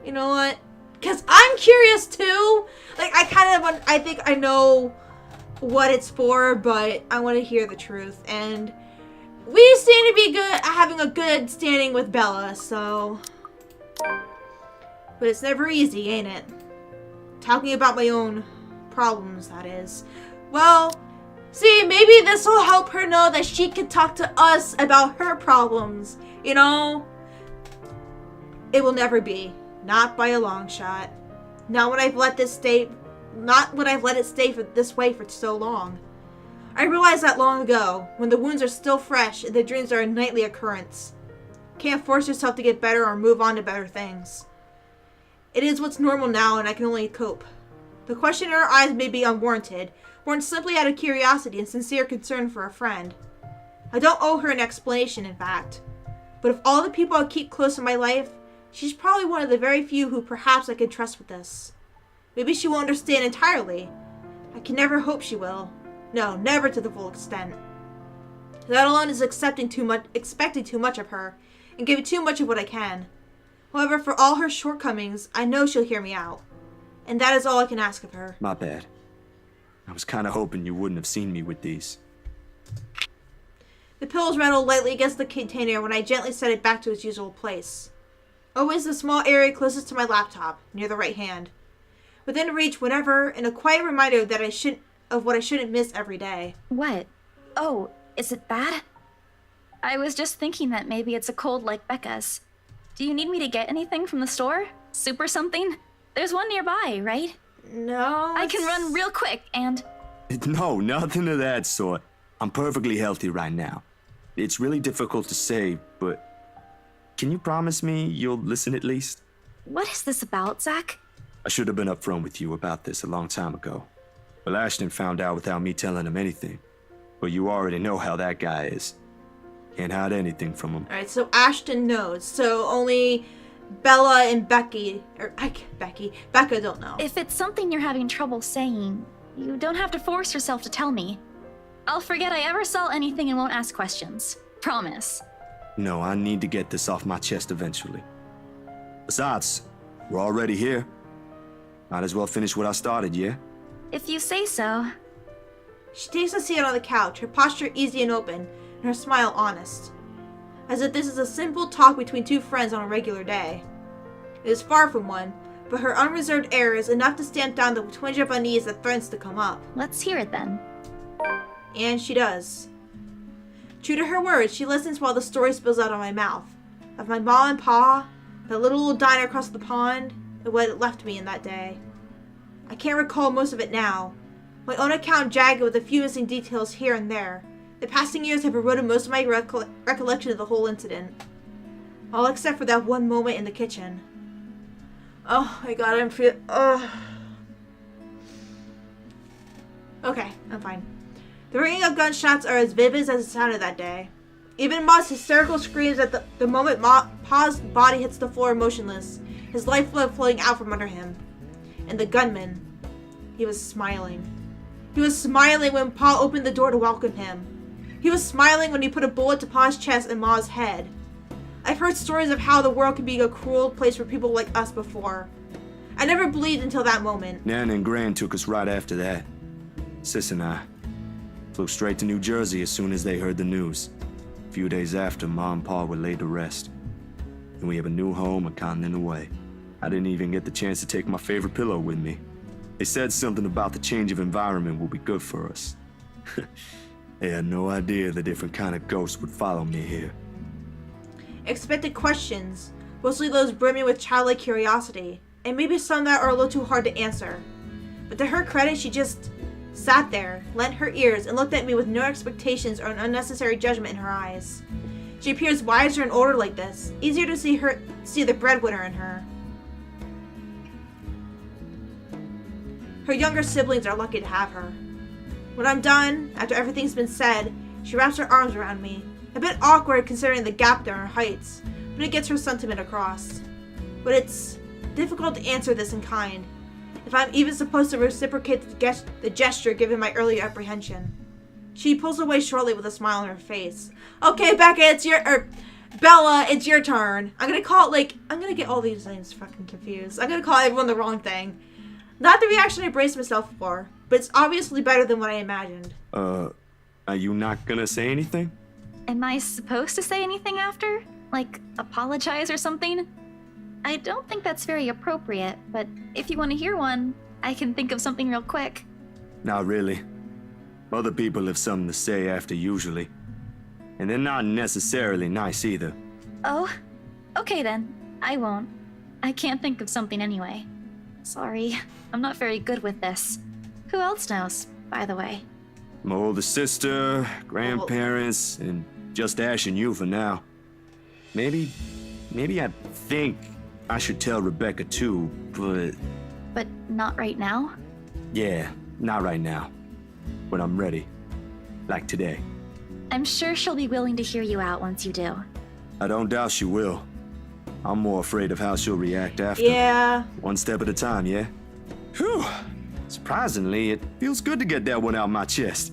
You know what? Because I'm curious too. Like, I think I know what it's for, but I want to hear the truth. And we seem to be good at having a good standing with Bella, so... But it's never easy, ain't it? Talking about my own problems, that is. Well, see, maybe this will help her know that she can talk to us about her problems. You know? It will never be. Not by a long shot. Not when I've let it stay for this way for so long. I realized that long ago, when the wounds are still fresh and the dreams are a nightly occurrence. Can't force yourself to get better or move on to better things. It is what's normal now, and I can only cope. The question in her eyes may be unwarranted, born simply out of curiosity and sincere concern for a friend. I don't owe her an explanation, in fact. But of all the people I keep close in my life, she's probably one of the very few who perhaps I can trust with this. Maybe she won't understand entirely. I can never hope she will. No, never to the full extent. That alone is expecting too much of her, and giving too much of what I can. However, for all her shortcomings, I know she'll hear me out. And that is all I can ask of her. My bad. I was kind of hoping you wouldn't have seen me with these. The pillows rattled lightly against the container when I gently set it back to its usual place. Always the small area closest to my laptop, near the right hand. Within reach whenever, and a quiet reminder that of what I shouldn't miss every day. What? Oh, is it bad? I was just thinking that maybe it's a cold like Becca's. Do you need me to get anything from the store? Soup or something? There's one nearby, right? No. I can run real quick and... No, nothing of that sort. I'm perfectly healthy right now. It's really difficult to say, but... Can you promise me you'll listen at least? What is this about, Zach? I should have been upfront with you about this a long time ago. Well, Ashton found out without me telling him anything. But you already know how that guy is. Can't hide anything from him. Alright, so Ashton knows. So only Bella and Becca don't know. If it's something you're having trouble saying, you don't have to force yourself to tell me. I'll forget I ever saw anything and won't ask questions. Promise. No, I need to get this off my chest eventually. Besides, we're already here. Might as well finish what I started, yeah? If you say so. She takes a seat on the couch, her posture easy and open, and her smile honest. As if this is a simple talk between two friends on a regular day. It is far from one, but her unreserved air is enough to stamp down the twinge of unease that threatens to come up. Let's hear it then. And she does. True to her words, she listens while the story spills out of my mouth. Of my mom and pa, the little old diner across the pond, and what it left me in that day. I can't recall most of it now. My own account jagged with a few missing details here and there. The passing years have eroded most of my recollection of the whole incident. All except for that one moment in the kitchen. Oh my god, I'm Okay, I'm fine. The ringing of gunshots are as vivid as it sounded that day. Even Ma's hysterical screams at the moment Pa's body hits the floor motionless, his lifeblood flowing out from under him. And the gunman, he was smiling. He was smiling when Pa opened the door to welcome him. He was smiling when he put a bullet to Pa's chest and Ma's head. I've heard stories of how the world can be a cruel place for people like us before. I never believed until that moment. Nan and Gran took us right after that. Sis and I flew straight to New Jersey as soon as they heard the news. A few days after, Ma and Pa were laid to rest. And we have a new home a continent away. I didn't even get the chance to take my favorite pillow with me. They said something about the change of environment will be good for us. They had no idea the different kind of ghosts would follow me here. Expected questions, mostly those brimming with childlike curiosity, and maybe some that are a little too hard to answer. But to her credit, she just sat there, lent her ears, and looked at me with no expectations or an unnecessary judgment in her eyes. She appears wiser and older like this, easier to see the breadwinner in her. Her younger siblings are lucky to have her. When I'm done, after everything's been said, she wraps her arms around me. A bit awkward considering the gap there in her heights, but it gets her sentiment across. But it's difficult to answer this in kind, if I'm even supposed to reciprocate the gesture given my earlier apprehension. She pulls away shortly with a smile on her face. Okay, Becca, Bella, it's your turn. I'm gonna get all these names fucking confused. I'm gonna call everyone the wrong thing. Not the reaction I braced myself for, but it's obviously better than what I imagined. Are you not gonna say anything? Am I supposed to say anything after? Like, apologize or something? I don't think that's very appropriate, but if you want to hear one, I can think of something real quick. Not really. Other people have something to say after usually. And they're not necessarily nice either. Oh? Okay then. I won't. I can't think of something anyway. Sorry, I'm not very good with this. Who else knows, by the way? My older sister, grandparents, and just Ash and you for now. Maybe I think I should tell Rebecca too, but... But not right now? Yeah, not right now. When I'm ready. Like today. I'm sure she'll be willing to hear you out once you do. I don't doubt she will. I'm more afraid of how she'll react after. Yeah. One step at a time, yeah? Whew. Surprisingly, it feels good to get that one out my chest.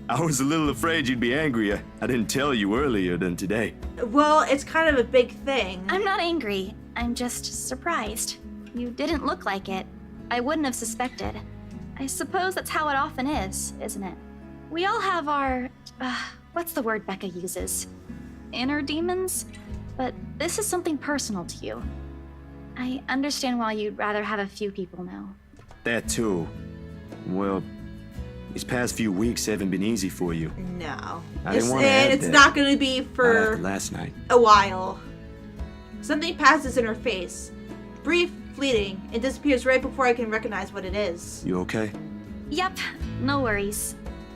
I was a little afraid you'd be angrier. I didn't tell you earlier than today. Well, it's kind of a big thing. I'm not angry. I'm just surprised. You didn't look like it. I wouldn't have suspected. I suppose that's how it often is, isn't it? We all have our... what's the word Becca uses? Inner demons? But this is something personal to you. I understand why you'd rather have a few people know. That too. Well, these past few weeks haven't been easy for you. No. I didn't want to add it's that. not going to be Not for after last night. a while. Something passes in her face. Brief, fleeting, and disappears right before I can recognize what it is. You okay? Yep, no worries.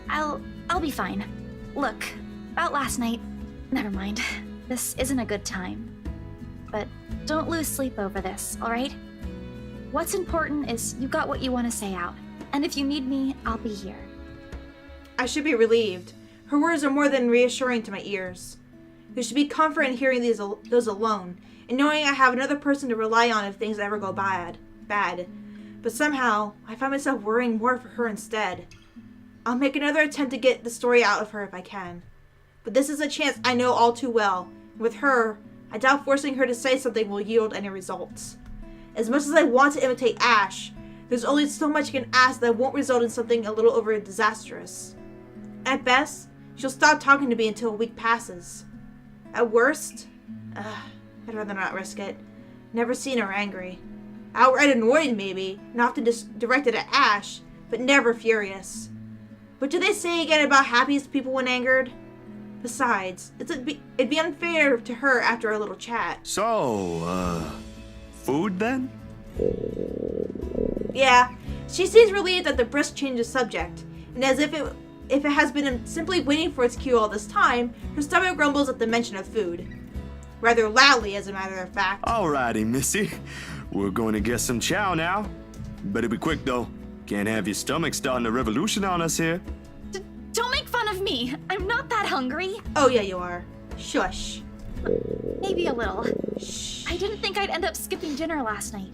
I'll be fine. Look, about last night, never mind. This isn't a good time. But don't lose sleep over this, alright? What's important is you got what you want to say out. And if you need me, I'll be here. I should be relieved. Her words are more than reassuring to my ears. There should be comfort in hearing those alone, and knowing I have another person to rely on if things ever go bad. But somehow, I find myself worrying more for her instead. I'll make another attempt to get the story out of her if I can. But this is a chance I know all too well. With her, I doubt forcing her to say something will yield any results. As much as I want to imitate Ash, there's only so much I can ask that won't result in something a little over disastrous. At best, she'll stop talking to me until a week passes. At worst, I'd rather not risk it. Never seen her angry. Outright annoyed, maybe, and often just directed at Ash, but never furious. What do they say again about happiest people when angered? Besides, it'd be unfair to her after a little chat. So, food then? Yeah, she seems relieved at the brisk change of subject, and as if it has been simply waiting for its cue all this time, her stomach grumbles at the mention of food. Rather loudly, as a matter of fact. Alrighty, Missy. We're going to get some chow now. Better be quick, though. Can't have your stomach starting a revolution on us here. Don't make fun of me. I'm not that hungry. Oh yeah, you are. Shush. Maybe a little. Shh. I didn't think I'd end up skipping dinner last night.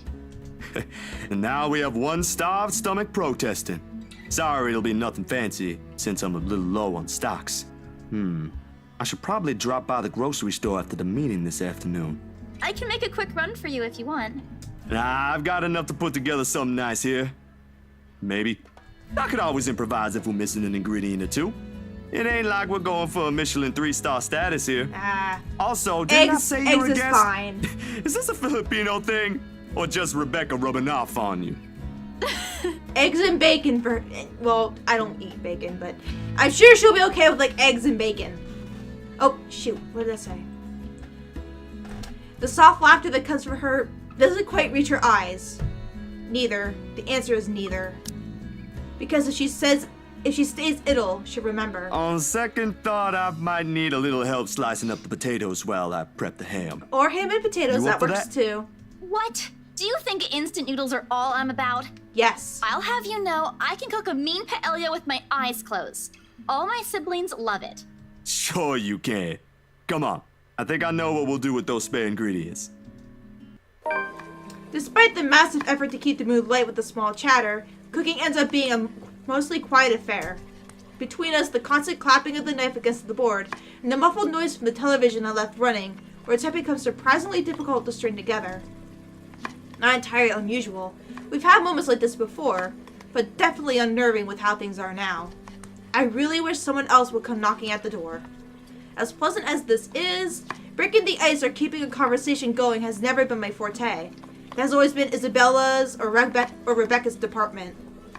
And now we have one starved stomach protesting. Sorry, it'll be nothing fancy, since I'm a little low on stocks. I should probably drop by the grocery store after the meeting this afternoon. I can make a quick run for you if you want. Nah, I've got enough to put together something nice here. Maybe. I could always improvise if we're missing an ingredient or two. It ain't like we're going for a Michelin 3-star status here. Also, didn't I say you were a eggs guest? is fine. Is this a Filipino thing? Or just Rebecca rubbing off on you? Eggs and bacon for... Well, I don't eat bacon, but I'm sure she'll be okay with, like, eggs and bacon. Oh, shoot. What did I say? The soft laughter that comes from her doesn't quite reach her eyes. Neither. The answer is neither. Because if she stays idle, she'll remember. On second thought, I might need a little help slicing up the potatoes while I prep the ham. Or ham and potatoes, You that up for works that? too. What? Do you think instant noodles are all I'm about? Yes. I'll have you know, I can cook a mean paella with my eyes closed. All my siblings love it. Sure you can. Come on. I think I know what we'll do with those spare ingredients. Despite the massive effort to keep the mood light with the small chatter, cooking ends up being a mostly quiet affair. Between us, the constant clapping of the knife against the board, and the muffled noise from the television I left running, where it's become surprisingly difficult to string together. Not entirely unusual. We've had moments like this before, but definitely unnerving with how things are now. I really wish someone else would come knocking at the door. As pleasant as this is, breaking the ice or keeping a conversation going has never been my forte. It has always been Isabella's or Rebecca's department.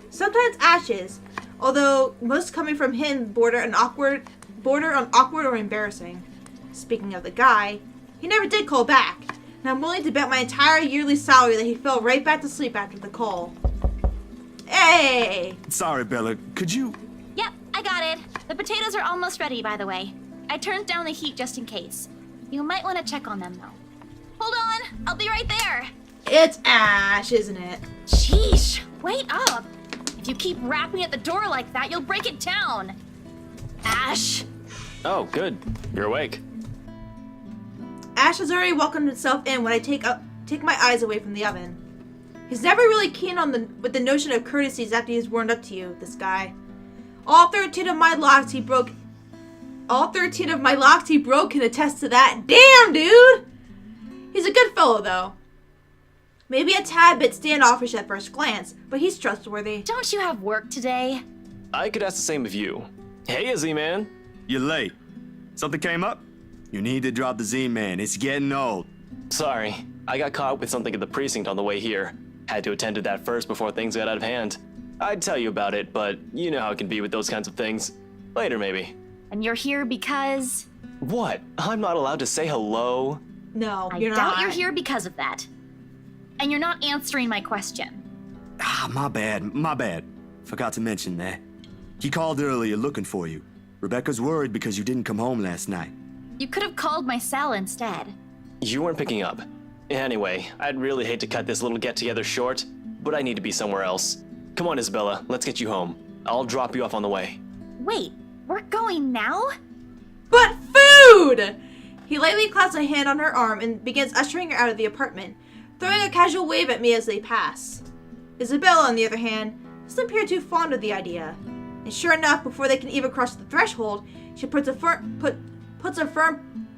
Sometimes Ash's, although most coming from him border on awkward or embarrassing. Speaking of the guy, he never did call back, and I'm willing to bet my entire yearly salary that he fell right back to sleep after the call. Hey! Sorry, Bella. Could you... Yep, I got it. The potatoes are almost ready, by the way. I turned down the heat just in case. You might want to check on them, though. Hold on, I'll be right there. It's Ash, isn't it? Sheesh, wait up. If you keep rapping at the door like that, you'll break it down. Ash. Oh, good. You're awake. Ash has already welcomed himself in when I take my eyes away from the oven. He's never really keen on with the notion of courtesies after he's warmed up to you, this guy. All 13 of my locks he broke can attest to that. Damn, dude! He's a good fellow, though. Maybe a tad bit standoffish at first glance, but he's trustworthy. Don't you have work today? I could ask the same of you. Hey, Izzy, man. You're late. Something came up? You need to drop the Z-Man. It's getting old. Sorry, I got caught with something at the precinct on the way here. Had to attend to that first before things got out of hand. I'd tell you about it, but you know how it can be with those kinds of things. Later, maybe. And you're here because... What? I'm not allowed to say hello? No, I you're doubt not. you're here because of that. And you're not answering my question. My bad. Forgot to mention that. He called earlier looking for you. Rebecca's worried because you didn't come home last night. You could have called my cell instead. You weren't picking up. Anyway, I'd really hate to cut this little get-together short, but I need to be somewhere else. Come on, Isabella, let's get you home. I'll drop you off on the way. Wait, we're going now? But food! He lightly claps a hand on her arm and begins ushering her out of the apartment, throwing a casual wave at me as they pass. Isabella, on the other hand, doesn't appear too fond of the idea. And sure enough, before they can even cross the threshold, she puts a firm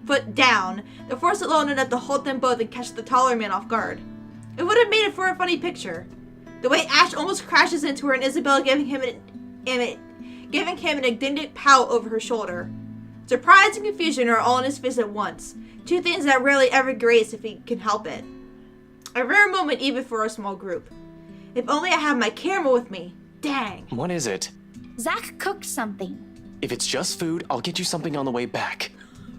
foot down, the force alone enough to hold them both and catch the taller man off guard. It would have made it for a funny picture. The way Ash almost crashes into her and Isabella giving him an indignant pout over her shoulder. Surprise and confusion are all in his face at once, two things that rarely ever grace if he can help it. A rare moment even for a small group. If only I had my camera with me. Dang. What is it? Zach cooked something. If it's just food, I'll get you something on the way back.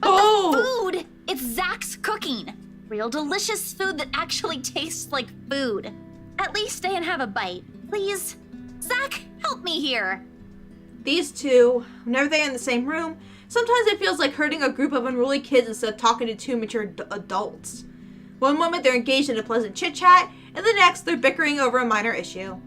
Oh! Food! It's Zach's cooking. Real delicious food that actually tastes like food. At least stay and have a bite, please. Zach, help me here. These two, whenever they're in the same room, sometimes it feels like herding a group of unruly kids instead of talking to two mature adults. One moment they're engaged in a pleasant chit-chat, and the next they're bickering over a minor issue.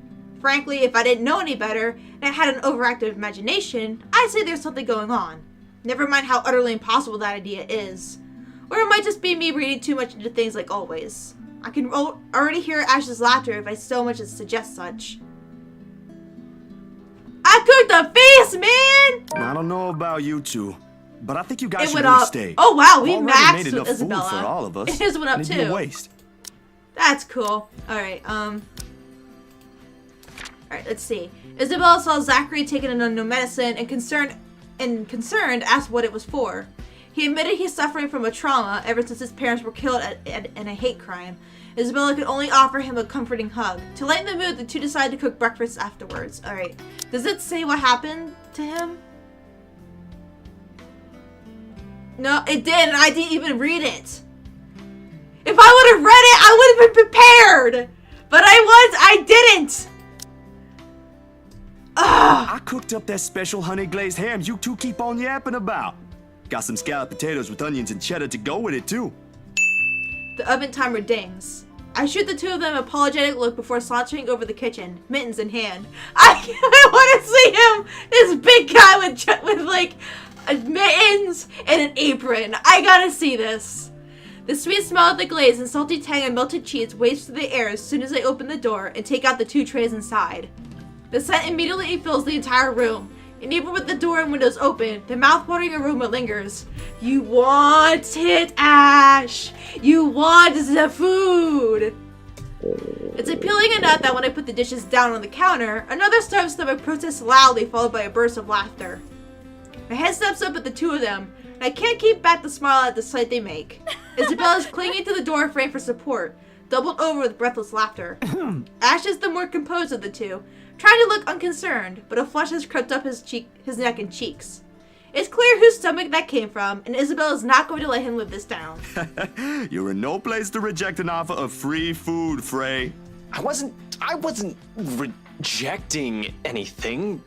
Frankly, if I didn't know any better, and I had an overactive imagination, I'd say there's something going on. Never mind how utterly impossible that idea is. Or it might just be me reading too much into things like always. I can already hear Ash's laughter if I so much as suggest such. I cooked a feast, man! I don't know about you two, but I think you guys It should went really up. stay. Oh wow, we I've already maxed made with enough Isabella. food for all of us. His went up and it'd be a too. waste. That's cool. Alright, Alright, let's see. Isabella saw Zachary taking an unknown medicine and concerned asked what it was for. He admitted he's suffering from a trauma ever since his parents were killed in a hate crime. Isabella could only offer him a comforting hug. To lighten the mood, the two decided to cook breakfast afterwards. Alright, does it say what happened to him? No, it didn't. I didn't even read it. If I would have read it, I would have been prepared. But I didn't. Ugh. I cooked up that special honey glazed ham you two keep on yapping about. Got some scalloped potatoes with onions and cheddar to go with it too. The oven timer dings. I shoot the two of them an apologetic look before sauntering over the kitchen, mittens in hand. I want to see him, this big guy with like mittens and an apron. I gotta see this. The sweet smell of the glaze and salty tang of melted cheese waves through the air as soon as I open the door and take out the two trays inside. The scent immediately fills the entire room, and even with the door and windows open, the mouth-watering aroma lingers. You want it, Ash! You want the food! It's appealing enough that when I put the dishes down on the counter, another starved stomach protests loudly, followed by a burst of laughter. My head steps up at the two of them, and I can't keep back the smile at the sight they make. Isabella's clinging to the door frame for support, doubled over with breathless laughter. Ash is the more composed of the two, trying to look unconcerned, but a flush has crept up his neck and cheeks. It's clear whose stomach that came from, and Isabella's not going to let him live this down. You're in no place to reject an offer of free food, Frey. I wasn't rejecting anything.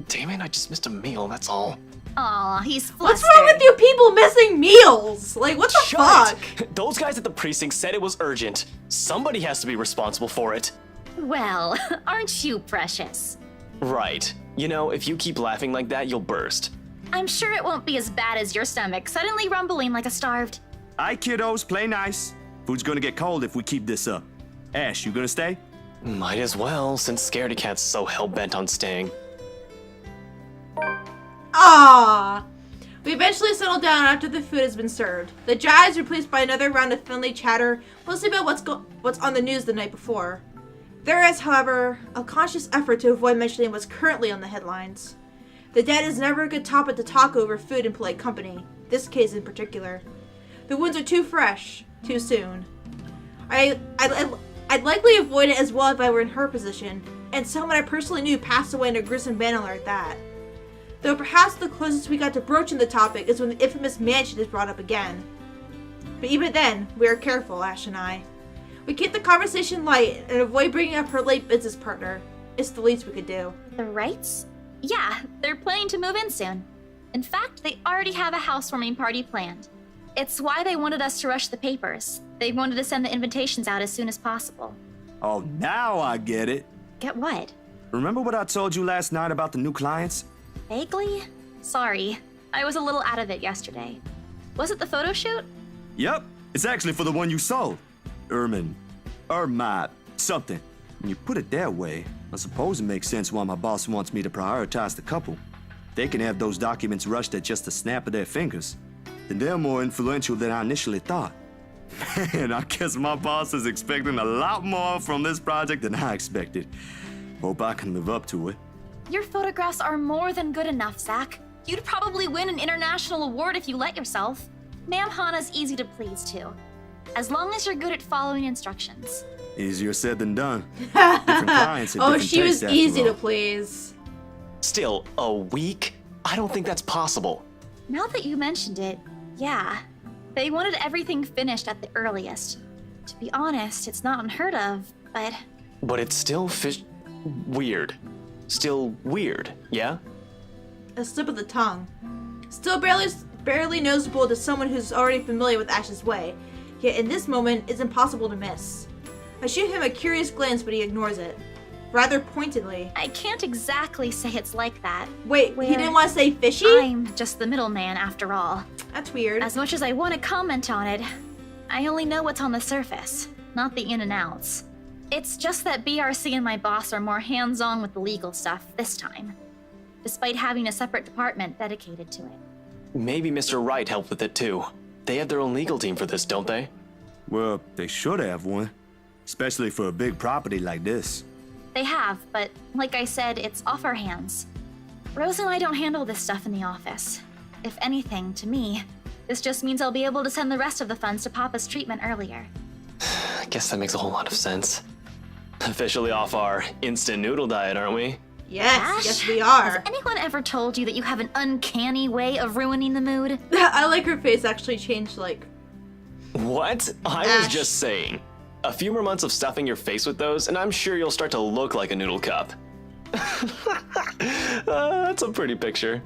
Damn it, I just missed a meal, that's all. Aw, he's flustered. What's wrong with you people missing meals? Like, what the fuck? Shut! Those guys at the precinct said it was urgent. Somebody has to be responsible for it. Well, aren't you precious? Right. You know, if you keep laughing like that, you'll burst. I'm sure it won't be as bad as your stomach suddenly rumbling like a starved. Aye, kiddos, play nice. Food's gonna get cold if we keep this up. Ash, you gonna stay? Might as well, since Scaredy Cat's so hell-bent on staying. Ah. We eventually settle down after the food has been served. The jive is replaced by another round of friendly chatter, mostly about what's on the news the night before. There is, however, a conscious effort to avoid mentioning what's currently on the headlines. The dead is never a good topic to talk over food in polite company, this case in particular. The wounds are too fresh, too soon. I'd likely avoid it as well if I were in her position, and someone I personally knew passed away in a gruesome manner like that. Though perhaps the closest we got to broaching the topic is when the infamous mansion is brought up again. But even then, we are careful, Ash and I. We keep the conversation light and avoid bringing up her late business partner. It's the least we could do. The Wrights? Yeah, they're planning to move in soon. In fact, they already have a housewarming party planned. It's why they wanted us to rush the papers. They wanted to send the invitations out as soon as possible. Oh, now I get it. Get what? Remember what I told you last night about the new clients? Vaguely? Sorry, I was a little out of it yesterday. Was it the photo shoot? Yep, it's actually for the one you sold. Something. When you put it that way, I suppose it makes sense why my boss wants me to prioritize the couple. They can have those documents rushed at just a snap of their fingers. Then they're more influential than I initially thought. Man, I guess my boss is expecting a lot more from this project than I expected. Hope I can live up to it. Your photographs are more than good enough, Zach. You'd probably win an international award if you let yourself. Ma'am Hana's easy to please, too. As long as you're good at following instructions. Easier said than done. Different clients and Oh, different she was tastes, after easy all. to please. Still, a week? I don't think that's possible. Now that you mentioned it, yeah. They wanted everything finished at the earliest. To be honest, it's not unheard of, but... But it's still weird. Still weird, yeah? A slip of the tongue. Still barely noticeable to someone who's already familiar with Ash's way. Yet in this moment, it's impossible to miss. I shoot him a curious glance, but he ignores it. Rather pointedly. I can't exactly say it's like that. Wait, he Where didn't want to say fishy? I'm just the middleman after all. That's weird. As much as I want to comment on it, I only know what's on the surface, not the in and outs. It's just that BRC and my boss are more hands-on with the legal stuff this time, despite having a separate department dedicated to it. Maybe Mr. Wright helped with it too. They have their own legal team for this, don't they? Well, they should have one. Especially for a big property like this. They have, but like I said, it's off our hands. Rose and I don't handle this stuff in the office. If anything, to me, this just means I'll be able to send the rest of the funds to Papa's treatment earlier. I guess that makes a whole lot of sense. Officially off our instant noodle diet, aren't we? Yes, Ash, yes we Has are. anyone ever told you that you have an uncanny way of ruining the mood? I like her face actually changed like... What? I was Ash. just saying. A few more months of stuffing your face with those, and I'm sure you'll start to look like a noodle cup. That's a pretty picture.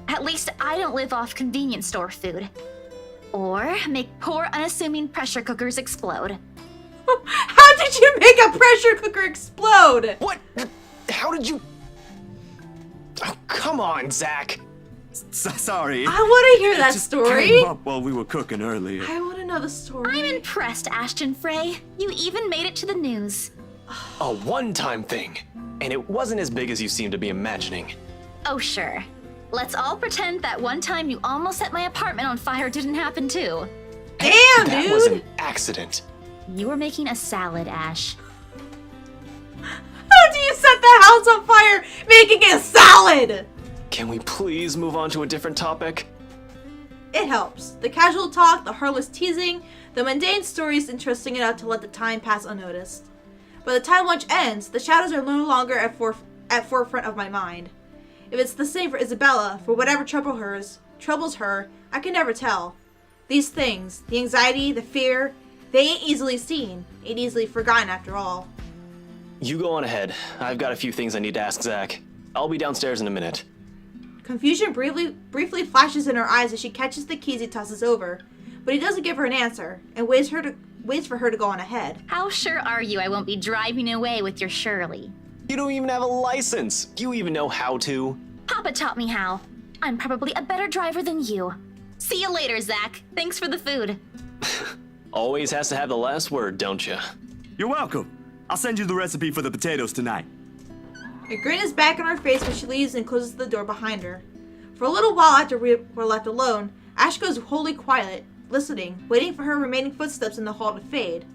At least I don't live off convenience store food. Or make poor, unassuming pressure cookers explode. How did you make a pressure cooker explode? What? How did you... Oh, come on, Zach. Sorry. I want to hear It that just story. came up while we were cooking earlier. I want to know the story. I'm impressed, Ashton Frey. You even made it to the news. A one-time thing. And it wasn't as big as you seem to be imagining. Oh, sure. Let's all pretend that one time you almost set my apartment on fire didn't happen too. Damn, That dude. was an accident. You were making a salad, Ash. How do you set the house on fire making a salad? Can we please move on to a different topic? It helps. The casual talk, the harmless teasing, the mundane stories interesting enough to let the time pass unnoticed. By the time lunch ends, the shadows are no longer at forefront of my mind. If it's the same for Isabella, for whatever troubles her, I can never tell. These things, the anxiety, the fear, they ain't easily seen, ain't easily forgotten after all. You go on ahead. I've got a few things I need to ask Zach. I'll be downstairs in a minute. Confusion briefly flashes in her eyes as she catches the keys he tosses over, but he doesn't give her an answer and waits for her to go on ahead. How sure are you I won't be driving away with your Shirley? You don't even have a license. Do you even know how to? Papa taught me how. I'm probably a better driver than you. See you later, Zach. Thanks for the food. Always has to have the last word, don't you? You're welcome. I'll send you the recipe for the potatoes tonight. A grin is back on her face when she leaves and closes the door behind her. For a little while after we were left alone, Ash goes wholly quiet, listening, waiting for her remaining footsteps in the hall to fade.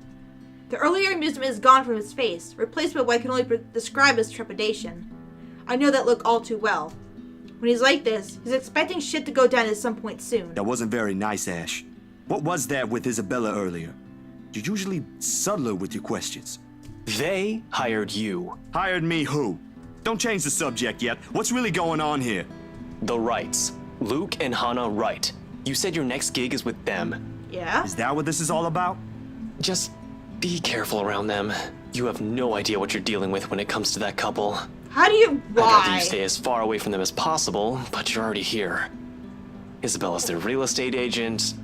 The earlier amusement is gone from his face, replaced by what I can only describe as trepidation. I know that look all too well. When he's like this, he's expecting shit to go down at some point soon. That wasn't very nice, Ash. What was that with Isabella earlier? You're usually subtler with your questions. They hired you. Hired me who? Don't change the subject yet. What's really going on here? The Wrights. Luke and Hannah Wright. You said your next gig is with them. Yeah? Is that what this is all about? Just be careful around them. You have no idea what you're dealing with when it comes to that couple. How do you... I'd rather you Why? stay as far away from them as possible, but you're already here. Isabella's their real estate agent.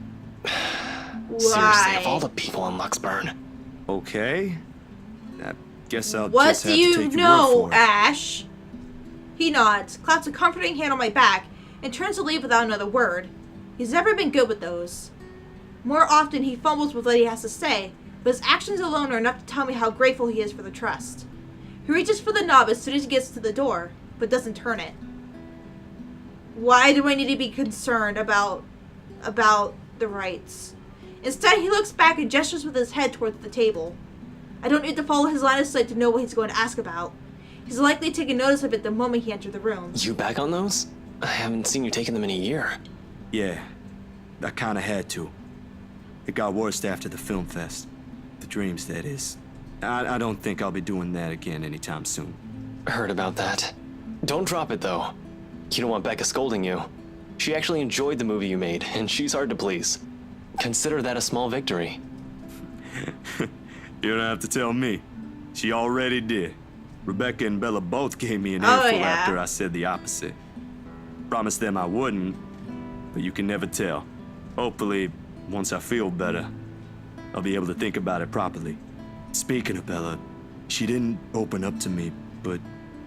Seriously, of all the people in Luxburn. Okay. I guess I'll What just do have to you take your know, word for it. Ash? He nods, claps a comforting hand on my back, and turns to leave without another word. He's never been good with those. More often, he fumbles with what he has to say, but his actions alone are enough to tell me how grateful he is for the trust. He reaches for the knob as soon as he gets to the door, but doesn't turn it. Why do I need to be concerned about the Wrights? Instead, he looks back and gestures with his head towards the table. I don't need to follow his line of sight to know what he's going to ask about. He's likely taken notice of it the moment he entered the room. You back on those? I haven't seen you taking them in a year. Yeah, I kinda had to. It got worse after the film fest. The dreams, that is. I don't think I'll be doing that again anytime soon. Heard about that. Don't drop it, though. You don't want Becca scolding you. She actually enjoyed the movie you made, and she's hard to please. Consider that a small victory. You don't have to tell me. She already did. Rebecca and Bella both gave me an earful after I said the opposite. Promised them I wouldn't, but you can never tell. Hopefully, once I feel better, I'll be able to think about it properly. Speaking of Bella, she didn't open up to me, but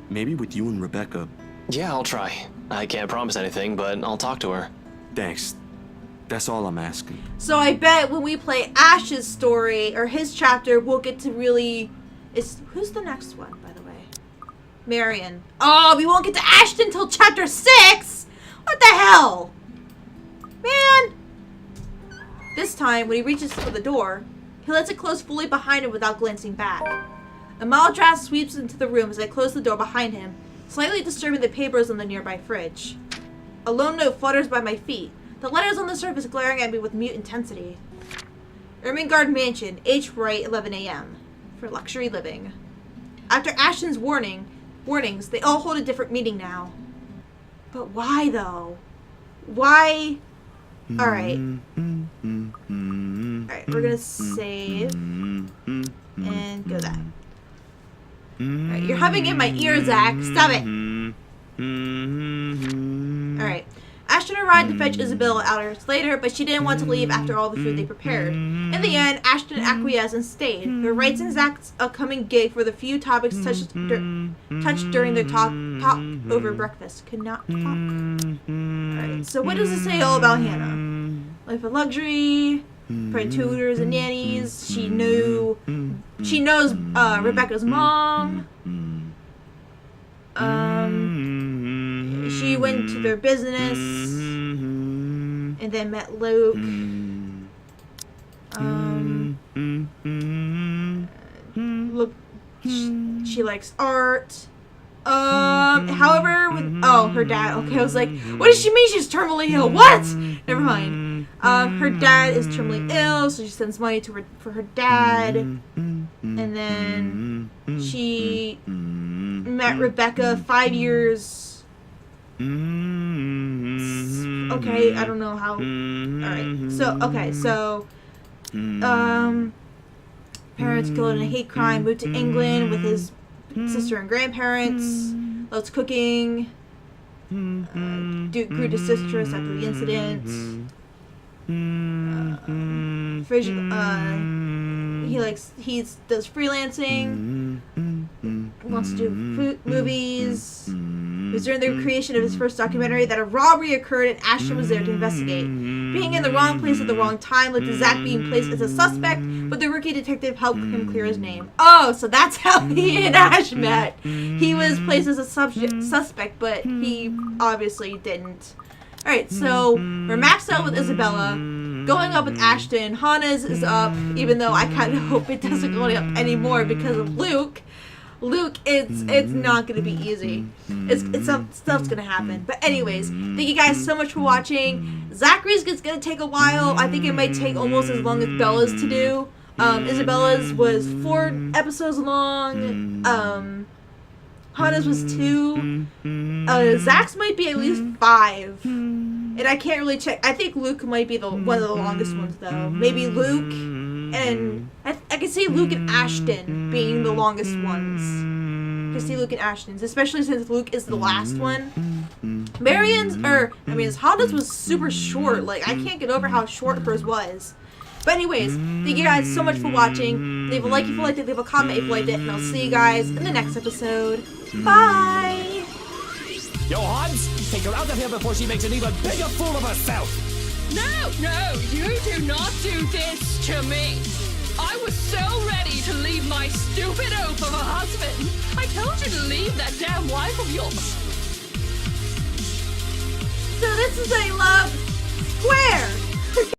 maybe with you and Rebecca. Yeah, I'll try. I can't promise anything, but I'll talk to her. Thanks. That's all I'm asking. So I bet when we play Ash's story, or his chapter, we'll get to really... Who's the next one, by the way? Marion. Oh, we won't get to Ashton until chapter 6? What the hell? Man! This time, when he reaches for the door, he lets it close fully behind him without glancing back. A mild draft sweeps into the room as I close the door behind him, slightly disturbing the papers on the nearby fridge. A lone note flutters by my feet, the letters on the surface glaring at me with mute intensity. Ermengarde Mansion, H. Wright, 11 a.m. For luxury living. After Ashton's warnings, they all hold a different meaning now. But why, though? Why? Alright. Alright, we're gonna save. And go that. Alright, you're humming in my ear, Zach. Stop it. Alright. Ashton arrived to fetch Isabella hours later, but she didn't want to leave after all the food they prepared. In the end, Ashton acquiesced and stayed. The Wrights and Zach's upcoming gig for the few topics touched during their talk over breakfast. Could not talk. Alright, so what does it say all about Hannah? Life of luxury, private tutors and nannies. She knows Rebecca's mom. She went to their business and then met Luke. Look, she likes art. However, her dad. Okay, I was like, what does she mean she's terminally ill? What? Never mind. Her dad is terminally ill, so she sends money for her dad. And then she met Rebecca 5 years. Okay, I don't know how. Alright, so, parents killed in a hate crime, moved to England with his sister and grandparents, loves cooking, Duke grew disinterest after the incident, he does freelancing, wants to do movies. It was during the creation of his first documentary that a robbery occurred and Ashton was there to investigate. Being in the wrong place at the wrong time led to Zach being placed as a suspect, but the rookie detective helped him clear his name. Oh, so that's how he and Ash met. He was placed as a suspect, but he obviously didn't. Alright, so we're maxed out with Isabella. Going up with Ashton. Hannah's is up, even though I kind of hope it doesn't go up anymore because of Luke. Luke, it's not going to be easy. Stuff's going to happen. But anyways, thank you guys so much for watching. Zachary's is going to take a while. I think it might take almost as long as Bella's to do. Isabella's was 4 episodes long. Hannah's was 2. Zach's might be at least 5. And I can't really check. I think Luke might be one of the longest ones, though. Maybe Luke and... I can see Luke and Ashton being the longest ones. I can see Luke and Ashton's, especially since Luke is the last one. Hannah's was super short. Like, I can't get over how short hers was. But anyways, thank you guys so much for watching. Leave a like if you liked it, leave a comment if you liked it, and I'll see you guys in the next episode. Bye! Yo, Hans, take her out of here before she makes an even bigger fool of herself! No, you do not do this to me. I was so ready to leave my stupid oaf of a husband. I told you to leave that damn wife of yours. So this is a love